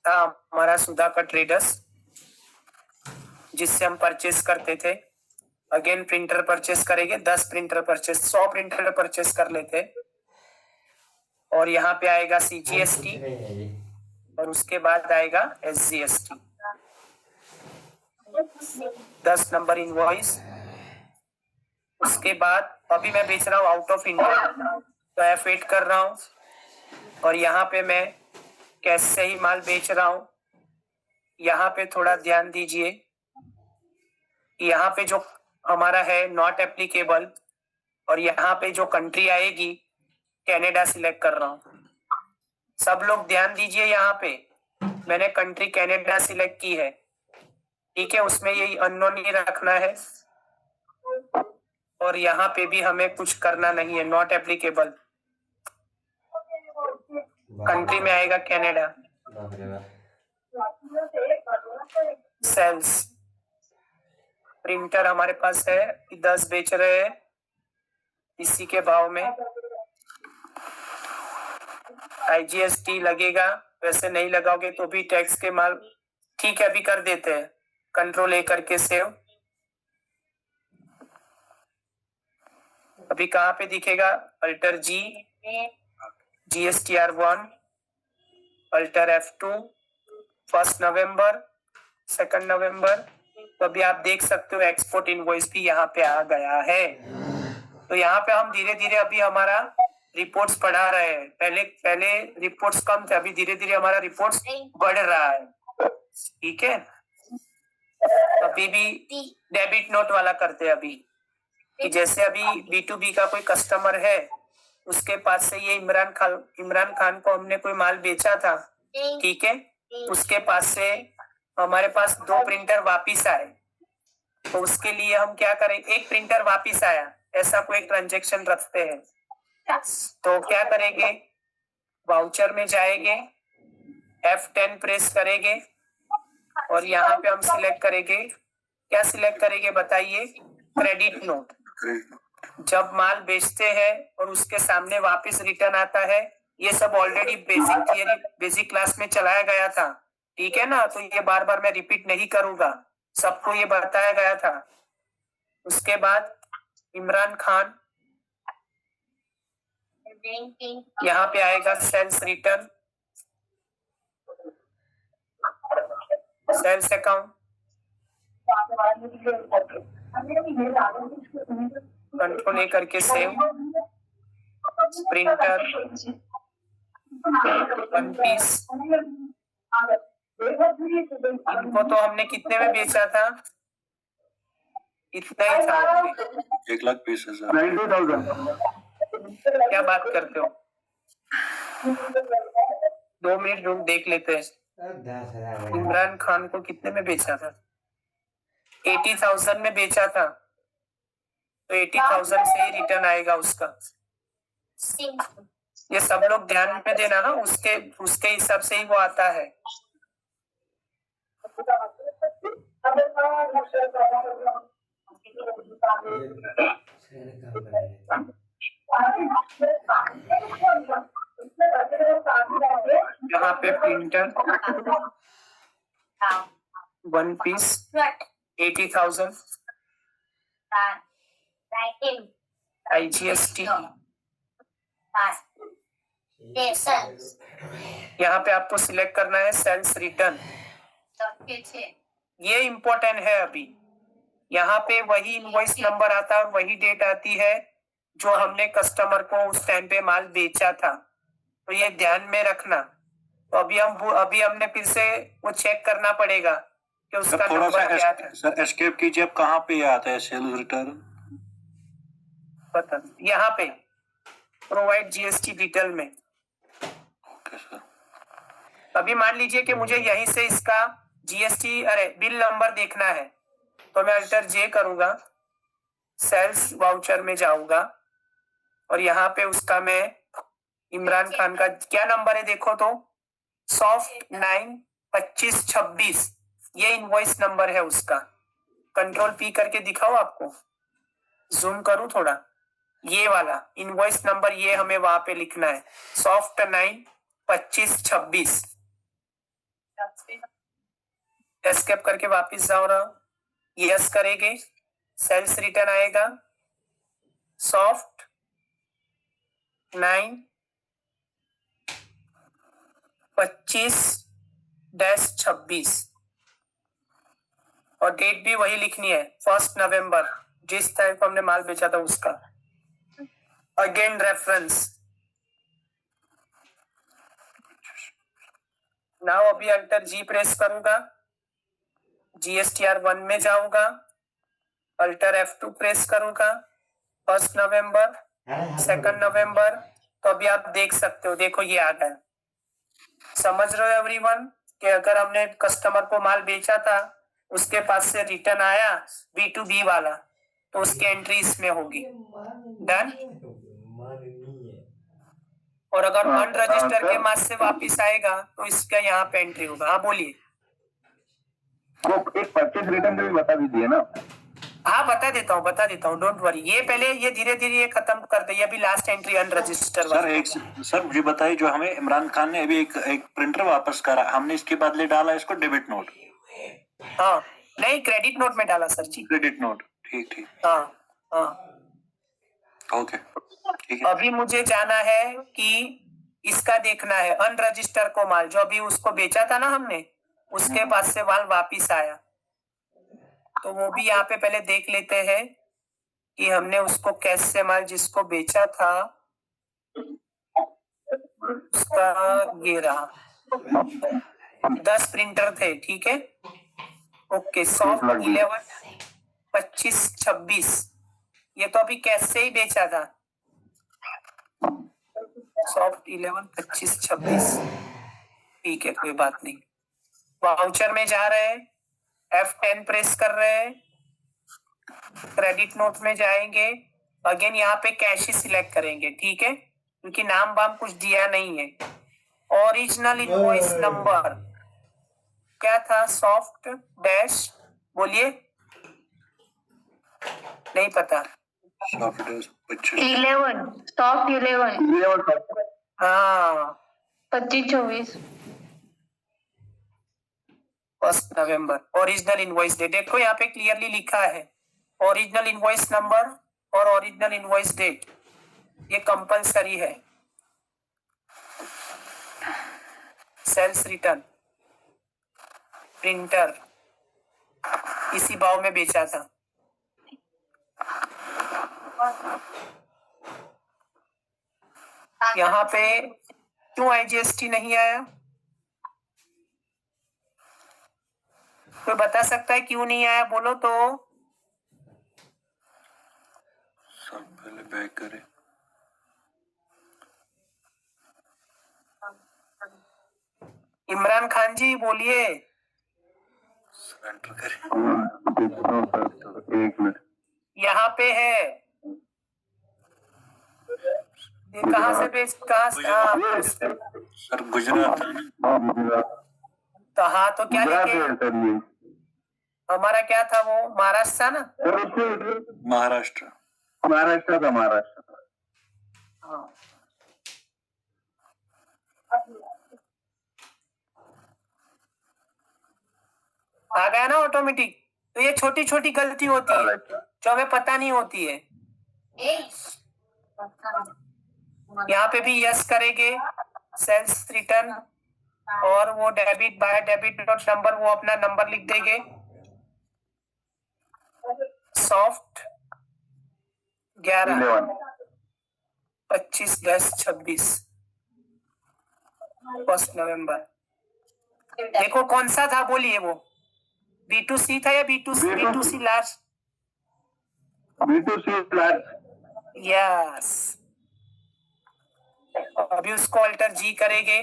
था हमारा, सुधाकर ट्रेडर्स, जिससे हम परचेस करते थे। अगेन प्रिंटर परचेस करेंगे, 10 प्रिंटर परचेस, 100 प्रिंटर परचेस कर लेते। और यहाँ पे आएगा CGST और उसके बाद आएगा SGST, 10 नंबर इनवॉइस। उसके बाद अभी मैं बेच रहा हूँ आउट ऑफ इंडिया, तो F8 कर रहा हूँ, और यहाँ पे मैं कैश से ही माल बेच रहा हूँ। यहाँ पे थोड़ा ध्यान दीजिए, यहाँ पे जो हमारा है नॉट एप्लीकेबल, और यहाँ पे जो कंट्री आएगी कनाडा सिलेक्ट कर रहा हूँ। सब लोग ध्यान दीजिए, यहाँ पे मैंने कंट्री कनाडा सिलेक्ट की है, ठीक है। उसमें यही अननोन ही रखना है, और यहाँ पे भी हमें कुछ करना नहीं है, नॉट एप्लीकेबल। कंट्री में आएगा कनाडा। सेल्स प्रिंटर हमारे पास है, 10 बेच रहे हैं इसी के भाव में। IGST लगेगा, वैसे नहीं लगाओगे तो भी टैक्स के माल। ठीक है, अभी कर देते हैं, कंट्रोल A करके सेव। अभी कहाँ पे दिखेगा? Alter G, GSTR1, alter F2, 1 नवंबर, 2 नवंबर। तो अभी आप देख सकते हो एक्सपोर्ट इनवॉइस भी यहाँ पे आ गया है। तो यहाँ पे हम धीरे धीरे अभी हमारा रिपोर्ट्स बढ़ा रहे हैं। पहले रिपोर्ट्स कम थे, अभी धीरे धीरे हमारा रिपोर्ट्स बढ़ रहा है। ठीक है, अभी भी डेबिट नोट वाला करते हैं अभी, कि जैसे अभी B2B का कोई कस्टमर है, उसके पास से ये इमरान खान को हमने कोई माल बेचा था, ठीक है, उसके पास से हमारे पास 2 प्रिंटर वापिस आए। तो उसके लिए हम क्या करें, एक प्रिंटर वापिस आया, ऐसा कोई ट्रांजेक्शन रखते हैं। तो क्या करेंगे, वाउचर में जाएंगे, F10 प्रेस करेंगे और यहाँ पे हम सिलेक्ट करेंगे, क्या सिलेक्ट करेंगे बताइए? Credit note. जब माल बेचते हैं और उसके सामने वापस रिटर्न आता है, ये सब ऑलरेडी बेसिक क्लास में चलाया गया था, ठीक है ना, तो ये बार बार मैं रिपीट नहीं करूंगा, सबको ये बताया गया था। उसके बाद इमरान खान, यहाँ पे आएगा sales return, sales account, control A करके सेव, प्रिंटर, 1 पीस। इनको तो हमने कितने में बेचा था? इतना ही था, 1,20,000। 90,000। क्या बात करते हो? 2 मिनट रुक, देख लेते हैं। इमरान खान को कितने में बेचा था? 80,000 में बेचा था, तो 80,000 से ही रिटर्न आएगा उसका। ये सब लोग ध्यान में देना ना, उसके हिसाब से ही वो आता है। यहाँ पे प्रिंटर 1 पीस 80,000, IGST। यहाँ पे आपको सिलेक्ट करना है सेल्स रिटर्न, ये इम्पोर्टेंट है। अभी यहाँ पे वही इनवॉइस नंबर आता है और वही डेट आती है जो हमने कस्टमर को उस टाइम पे माल बेचा था, तो ये ध्यान में रखना। तो अभी हमने फिर से वो चेक करना पड़ेगा कि उसका थोड़ा सा नंबर क्या था। सर एस्केप कीजिए, अब कहाँ पे आता है सेल्स रिटर्न? पता यहाँ पे प्रोवाइड GST डिटेल में। Okay sir. अभी मान लीजिए कि मुझे यहीं से इसका बिल नंबर देखना है, तो मैं अल्टर J करूंगा, सेल्स वाउचर में जाऊंगा और यहाँ पे उसका मैं इमरान खान का क्या नंबर है देखो तो, सॉफ्ट 92526, ये इनवॉइस नंबर है उसका। कंट्रोल P करके दिखाओ, आपको जूम करूं थोड़ा, ये वाला इनवॉइस नंबर, ये हमें वहां पे लिखना है, सॉफ्ट 92526। एस्केप करके वापस जाओ रहा, यस करेंगे, सेल्स रिटर्न आएगा, सॉफ्ट 925-26 और डेट भी वही लिखनी है, 1 नवंबर, जिस टाइम को हमने माल बेचा था उसका। Again reference. नाउ अभी अल्टर G प्रेस करूंगा, GSTR1 में जाऊंगा, अल्टर F2 प्रेस करूंगा, 1 नवंबर, 2 नवंबर। तो अभी आप देख सकते हो, देखो ये आ गया। समझ रहे हो एवरीवन कि अगर हमने कस्टमर को माल बेचा था, उसके पास से रिटर्न आया B2B वाला, तो उसकी एंट्री इसमें होगी। डन। और अगर हाँ, अनरजिस्टर हाँ, के मास से वापिस आएगा तो इसका यहाँ पे एंट्री होगा। हाँ बोलिए। वो एक परचेज रिटर्न भी बता दीजिए ना। हाँ बता देता हूँ, डोंट वरी। ये पहले ये धीरे धीरे ये खत्म कर दे, अभी last entry unregister sir sir मुझे बताइए, जो हमें इमरान खान ने अभी एक प्रिंटर वापस करा, हमने इसके बदले डाला इसको डेबिट नोट। हाँ नहीं, क्रेडिट नोट में डाला सर जी। क्रेडिट नोट, ठीक ठीक, हाँ हाँ। ओके ठीक है। अभी मुझे जाना है कि इसका देखना है अनरजिस्टर को माल, जो अभी उसको बेचा था ना हमने, उसके पास से माल वापिस आया, तो वो भी यहाँ पे पहले देख लेते हैं कि हमने उसको कैश से माल जिसको बेचा था उसका ये रहा 10 प्रिंटर थे, ठीक है। ओके, सॉफ्ट 11 25 26, ये तो अभी कैश से ही बेचा था। सॉफ्ट 11 25 26, ठीक है, कोई बात नहीं। वाउचर में जा रहे हैं, F10 प्रेस कर रहे हैं, क्रेडिट नोट में जाएंगे, अगेन यहाँ पे कैश ही सिलेक्ट करेंगे, ठीक है, क्योंकि नाम वाम कुछ दिया नहीं है। ओरिजिनल इनवॉइस नंबर क्या था? सॉफ्ट डैश, बोलिए, नहीं पता। इलेवन, सॉफ्ट 11, हाँ 25-24। 1 नवंबर ओरिजिनल इनवॉइस डेट। देखो यहाँ पे क्लियरली लिखा है ओरिजिनल इनवॉइस नंबर और ओरिजिनल इनवॉइस डेट, ये कंपलसरी है। सेल्स रिटर्न, प्रिंटर इसी भाव में बेचा था। यहाँ पे क्यों IGST नहीं आया? कोई बता सकता है क्यों नहीं आया? बोलो तो। सब पहले बैक करें। इमरान खान जी बोलिए। सरेंडर करें। एक मिनट, यहाँ पे है, ये कहाँ से बेच, कहाँ से? हाँ, सर गुजरात है ना? तो हाँ, तो क्या लेके हमारा क्या था वो? महाराष्ट्र था ना? महाराष्ट्र। महाराष्ट्र का महाराष्ट्र। हाँ। आ गया ना ऑटोमेटिक। तो ये छोटी छोटी गलती होती है जो हमें पता नहीं होती है। यहाँ पे भी यस करेंगे, सेल्स रिटर्न, और वो debit bye debit dot number, वो अपना नंबर लिख देंगे। सॉफ्ट 11 25 10 26, 1 नवंबर। देखो कौन सा था, बोलिए। वो B2C था या B2C? B2C last. B2C last. Yes. अभी उसको अल्टर G करेंगे,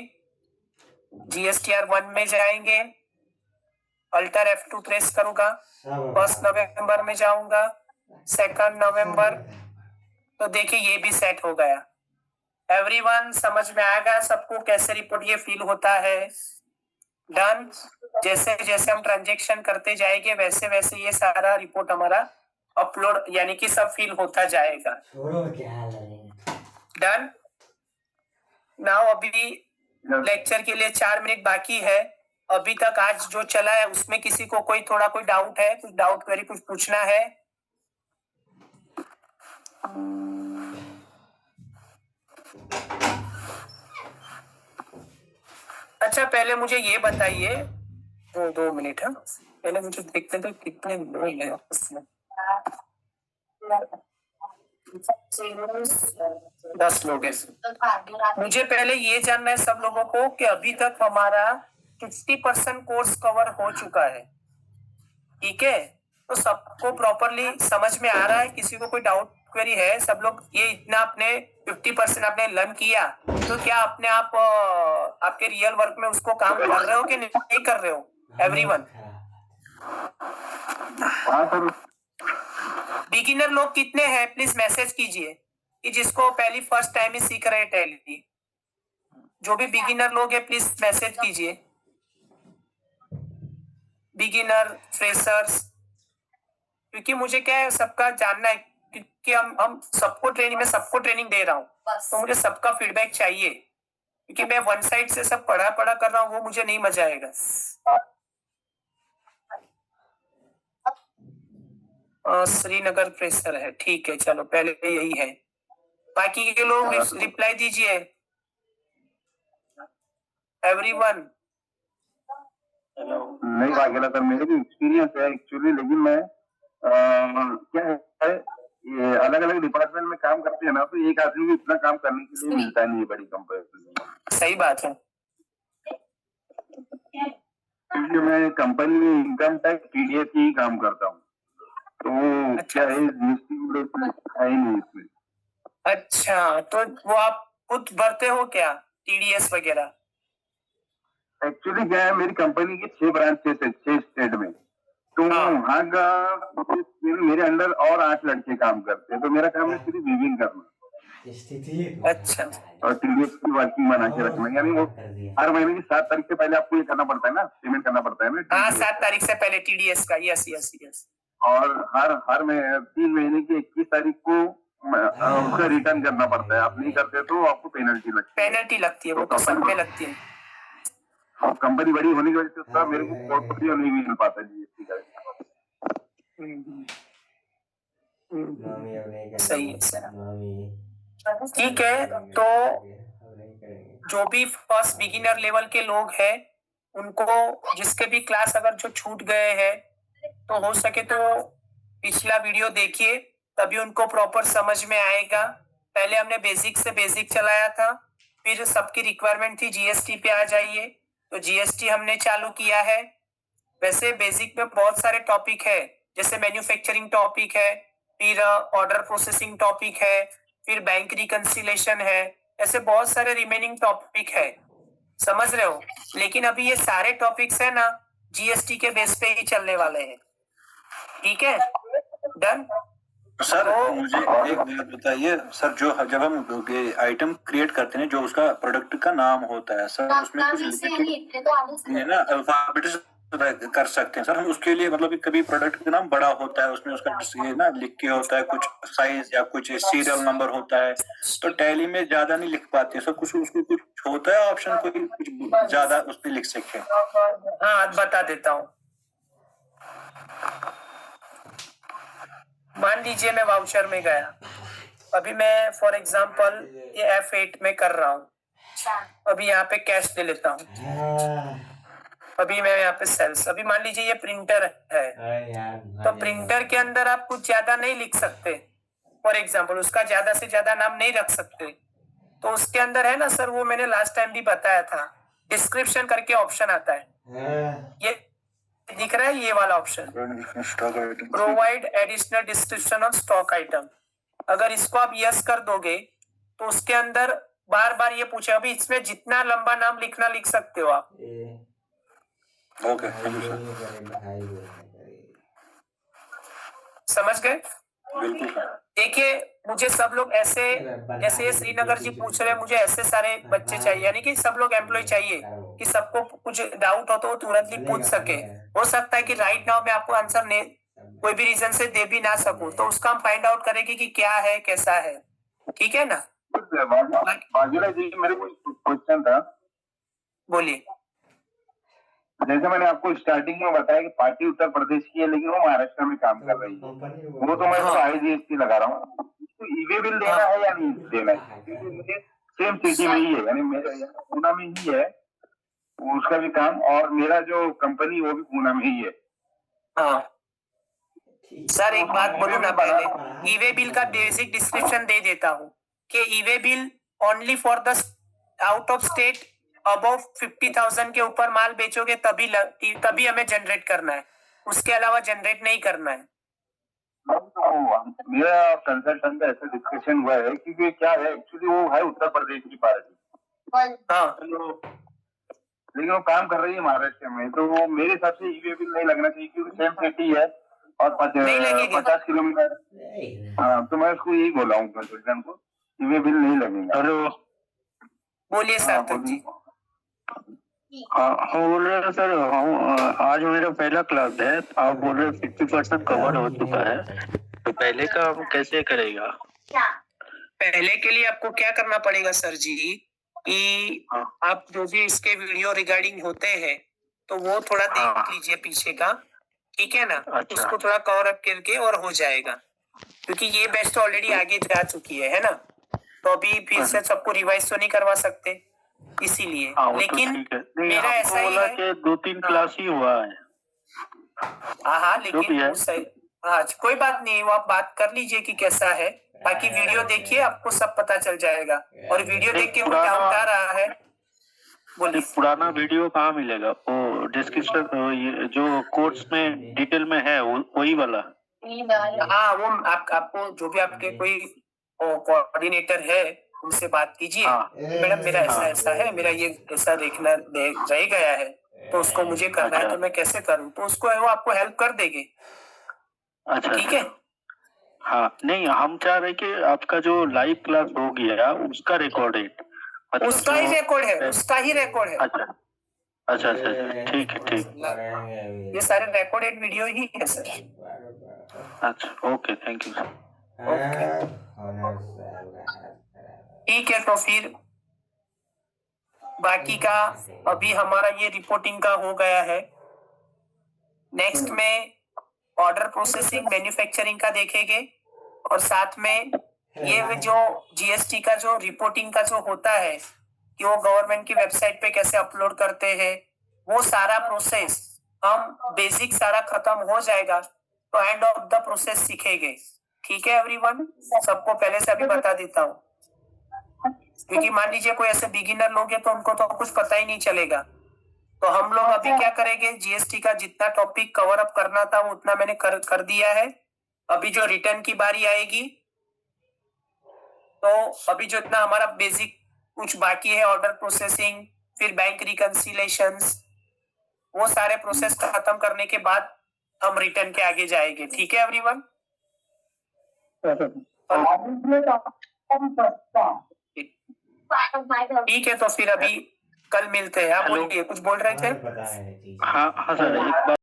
GSTR 1 में जाएंगे, अल्टर F2 प्रेस करूंगा, 1 नवंबर में जाऊंगा, 2 नवंबर, तो देखिए ये भी सेट हो गया। एवरीवन समझ में आएगा सबको कैसे रिपोर्ट ये फिल होता है? डन। जैसे जैसे हम ट्रांजेक्शन करते जाएंगे वैसे वैसे ये सारा रिपोर्ट हमारा अपलोड यानी कि सब फिल होता जाएगा। डन। नाउ अभी लेक्चर के लिए 4 मिनट बाकी है। अभी तक आज जो चला है उसमें किसी को कोई थोड़ा कोई डाउट है? कुछ डाउट क्वेरी कुछ पूछना है? अच्छा, पहले मुझे ये बताइए, 2 मिनट है, पहले मुझे देखते तो कितने लोग हैं उसमें। 10 लोग हैं। मुझे पहले ये जानना है सब लोगों को कि अभी तक हमारा 50% कोर्स कवर हो चुका है, ठीक है? तो सबको प्रॉपरली समझ में आ रहा है? किसी को कोई डाउट क्वेरी है? सब लोग ये इतना अपने 50% आपने लर्न किया, तो क्या अपने आप आपके रियल वर्क में उसको काम कर रहे हो कि नहीं कर रहे हो? एवरीवन, बिगिनर लोग कितने हैं? प्लीज मैसेज कीजिए कि जिसको पहली फर्स्ट टाइम ही सीख रहे टैली। जो भी बिगिनर लोग हैं प्लीज मैसेज कीजिए, बिगिनर फ्रेशर्स, क्योंकि मुझे क्या है सबका जानना है, क्योंकि हम सबको ट्रेनिंग दे रहा हूँ, तो मुझे सबका फीडबैक चाहिए, क्योंकि मैं वन साइड से सब पढ़ा कर रहा हूँ, वो मुझे नहीं मजा आएगा। श्रीनगर फ्रेशर है, ठीक है, चलो पहले यही है। बाकी के लोग रिप्लाई दीजिए, एवरीवन। नहीं वागेला सर, मेरे भी एक्सपीरियंस है एक्चुअली, लेकिन मैं क्या है ये अलग अलग डिपार्टमेंट में काम करते हैं ना, तो एक आदमी को इतना काम करने के लिए मिलता नहीं है बड़ी कंपनी में। सही बात है, क्योंकि मैं कंपनी में इनकम टैक्स टीडीएस ही काम करता हूँ, तो क्या है जीएसटी है ही नहीं इसमें। अच्छा, तो वो आप खुद भरते हो क्या टीडीएस वगैरह? एक्चुअली क्या है, मेरी कंपनी की 6 ब्रांचेस है 6 स्टेट में, तो वहाँ का मेरे अंडर और 8 लड़के काम करते हैं, तो मेरा काम है सिर्फ वीविंग करना। अच्छा, और टीडीएस की वर्किंग बना के रखना, यानी वो हर महीने की 7 तारीख से पहले आपको ये करना पड़ता है ना, पेमेंट करना पड़ता है ना। हाँ, 7 तारीख से पहले टीडीएस का, यस। और हर में 3 महीने की 21 तारीख को उसका रिटर्न करना पड़ता है, आप नहीं करते तो आपको पेनल्टी लगती है। वो तो सब में लगती है। कंपनी बड़ी होने की वजह से उसका मेरे को पोर्टफोलियो नहीं मिल पाता जीएसटी का। सही है सर, ठीक है। तो जो भी फर्स्ट बिगिनर लेवल के लोग हैं, उनको जिसके भी क्लास अगर जो छूट गए हैं, तो हो सके तो पिछला वीडियो देखिए, तभी उनको प्रॉपर समझ में आएगा। पहले हमने बेसिक से बेसिक चलाया था, फिर सबकी रिक्वायरमेंट थी जीएसटी पे आ जाइए, तो जीएसटी हमने चालू किया है। वैसे बेसिक में बहुत सारे टॉपिक है, जैसे मैन्युफैक्चरिंग टॉपिक है, फिर ऑर्डर प्रोसेसिंग टॉपिक है, फिर बैंक रिकंसिलेशन है, ऐसे बहुत सारे रिमेनिंग टॉपिक है, समझ रहे हो। लेकिन अभी ये सारे टॉपिक्स है ना, जीएसटी के बेस पे ही चलने वाले हैं, ठीक है, डन। सर मुझे एक बात बताइए सर, जो जब हम आइटम क्रिएट करते हैं, जो उसका प्रोडक्ट का नाम होता है सर, उसमें कुछ है ना अल्फाबेट कर सकते हैं सर हम उसके लिए, मतलब कभी प्रोडक्ट का नाम बड़ा होता है, उसमें उसका ये ना लिख के होता है, कुछ साइज या कुछ सीरियल नंबर होता है, तो टैली में ज्यादा नहीं लिख पाते सर, कुछ उसको कुछ होता है ऑप्शन, कोई कुछ ज्यादा उस पर लिख सके? हाँ, बता देता हूँ। मान लीजिए मैं वाउचर में गया, अभी मैं फॉर एग्जांपल ये F8 में कर रहा हूँ, अभी यहाँ पे कैश ले लेता हूँ, अभी मैं यहाँ पे सेल्स, अभी मान लीजिए ये प्रिंटर है, तो प्रिंटर के अंदर आप कुछ ज्यादा नहीं लिख सकते, फॉर एग्जांपल उसका ज्यादा से ज्यादा नाम नहीं रख सकते, तो उसके अंदर है ना सर, वो मैंने लास्ट टाइम भी बताया था, डिस्क्रिप्शन करके ऑप्शन आता है, ये दिख रहा है, ये वाला option, provide additional description of stock item. अगर इसको आप यस कर दोगे, तो उसके अंदर बार बार ये पूछे, अभी इसमें जितना लंबा नाम लिखना लिख सकते हो आप। ओके, समझ गए? बिल्कुल। देखिए, मुझे सब लोग ऐसे जैसे श्रीनगर जी पूछ रहे हैं, मुझे ऐसे सारे बच्चे चाहिए, यानी कि सब लोग एम्प्लॉय चाहिए, कि सबको कुछ डाउट हो तो वो तुरंत ही पूछ सके। हो सकता है कि राइट नाउ मैं आपको आंसर कोई भी रीजन से दे भी ना सकूं, तो उसका हम फाइंड आउट करेंगे कि क्या है, कैसा है, ठीक है ना। वागेला जी, मेरे को क्वेश्चन था, बोलिए। जैसे मैंने आपको स्टार्टिंग में बताया कि पार्टी उत्तर प्रदेश की है, लेकिन वो महाराष्ट्र में काम कर रही है, वो तो मैं तो IGST लगा रहा हूँ, तो ईवे बिल देना है या नहीं देना है, क्योंकि मुझे सेम सिटी में ही है, यानी मेरे पूना में ही है उसका भी काम, और मेरा जो कंपनी वो भी पूना में ही है। हाँ सर, एक बात बोलूं ना, पहले ईवे बिल का बेसिक डिस्क्रिप्शन दे देता हूँ कि e-way bill only for the out of state above 50,000 के ऊपर माल बेचोगे तभी हमें जनरेट करना है, उसके अलावा जनरेट नहीं करना है। मेरा कंसल्टेंट का ऐसा डिस्कशन हुआ है, क्योंकि क्या है एक्चुअली वो है उत्तर प्रदेश की पार्टी, हाँ, लेकिन वो काम कर रही है महाराष्ट्र में, तो वो मेरे हिसाब से ईवे बिल नहीं लगना चाहिए, क्योंकि सेम सिटी है और 50 किलोमीटर। हाँ, तो मैं उसको यही बोला हूँ कंसल्टेंट को, ईवे बिल नहीं लगेगा। हेलो, बोलिए सार्थक जी। हाँ बोल रहे हैं सर, आज मेरा पहला क्लास है। आप बोल रहे 50% कवर हो चुका है, तो पहले का हम कैसे करेगा? पहले के लिए आपको क्या करना पड़ेगा सर जी कि आप जो भी इसके वीडियो रिगार्डिंग होते हैं तो वो थोड़ा देख लीजिए पीछे का, ठीक है ना? अच्छा। उसको थोड़ा कवर अप करके और हो जाएगा, क्योंकि ये बैच तो ऑलरेडी आगे जा चुकी है ना? तो अभी फिर से सबको रिवाइज तो नहीं करवा सकते, इसीलिए। लेकिन मेरा ऐसा ही है कि 2-3 क्लास ही हुआ है। हाँ, लेकिन हाँ कोई बात नहीं, वो आप बात कर लीजिए कि कैसा है, बाकी वीडियो देखिए आपको सब पता चल जाएगा। और वीडियो देख के कोई डाउट आ रहा है बोलिए। पुराना वीडियो कहाँ मिलेगा? वो डिस्क्रिप्शन जो कोर्स में डिटेल में है वही वाला? हाँ, वो आपको जो भी आपके कोई कोऑर्डिनेटर है उनसे बात कीजिए। मैडम मेरा ऐसा है, मेरा ये ऐसा रह गया है, तो उसको मुझे करना है, तो मैं कैसे करूँ? तो उसको वो आपको हेल्प कर देंगे। अच्छा, ठीक है। हाँ, नहीं हम चाह रहे कि आपका जो लाइव क्लास हो गया उसका रिकॉर्ड है। उसका ही रिकॉर्ड है। अच्छा, ठीक है। ये सारे रिकॉर्डेड वीडियो ही है सर। अच्छा, okay, thank you sir. Okay, ठीक है। तो फिर बाकी का अभी हमारा ये रिपोर्टिंग का हो गया है। नेक्स्ट में ऑर्डर प्रोसेसिंग मैन्युफैक्चरिंग का देखेंगे, और साथ में ये जो जीएसटी का जो रिपोर्टिंग का जो होता है कि वो गवर्नमेंट की वेबसाइट पे कैसे अपलोड करते हैं, वो सारा प्रोसेस हम बेसिक सारा खत्म हो जाएगा तो एंड ऑफ द प्रोसेस सीखेंगे। ठीक है एवरीवन, सबको पहले से अभी बता देता हूँ, क्योंकि मान लीजिए कोई ऐसे बिगिनर लोग हैं तो उनको तो कुछ पता ही नहीं चलेगा। तो हम लोग अभी क्या करेंगे, जीएसटी का जितना टॉपिक कवर अप करना था वो उतना मैंने कर दिया है। अभी जो रिटर्न की बारी आएगी, तो अभी जो इतना हमारा बेसिक कुछ बाकी है, ऑर्डर प्रोसेसिंग, फिर बैंक रिकंसिलेशंस, वो सारे प्रोसेस खत्म करने के बाद हम रिटर्न के आगे जाएंगे। ठीक है एवरीवन? ठीक है, तो फिर अभी कल मिलते हैं। आप बोलिए, कुछ बोल रहे थे? हाँ सर, एक बात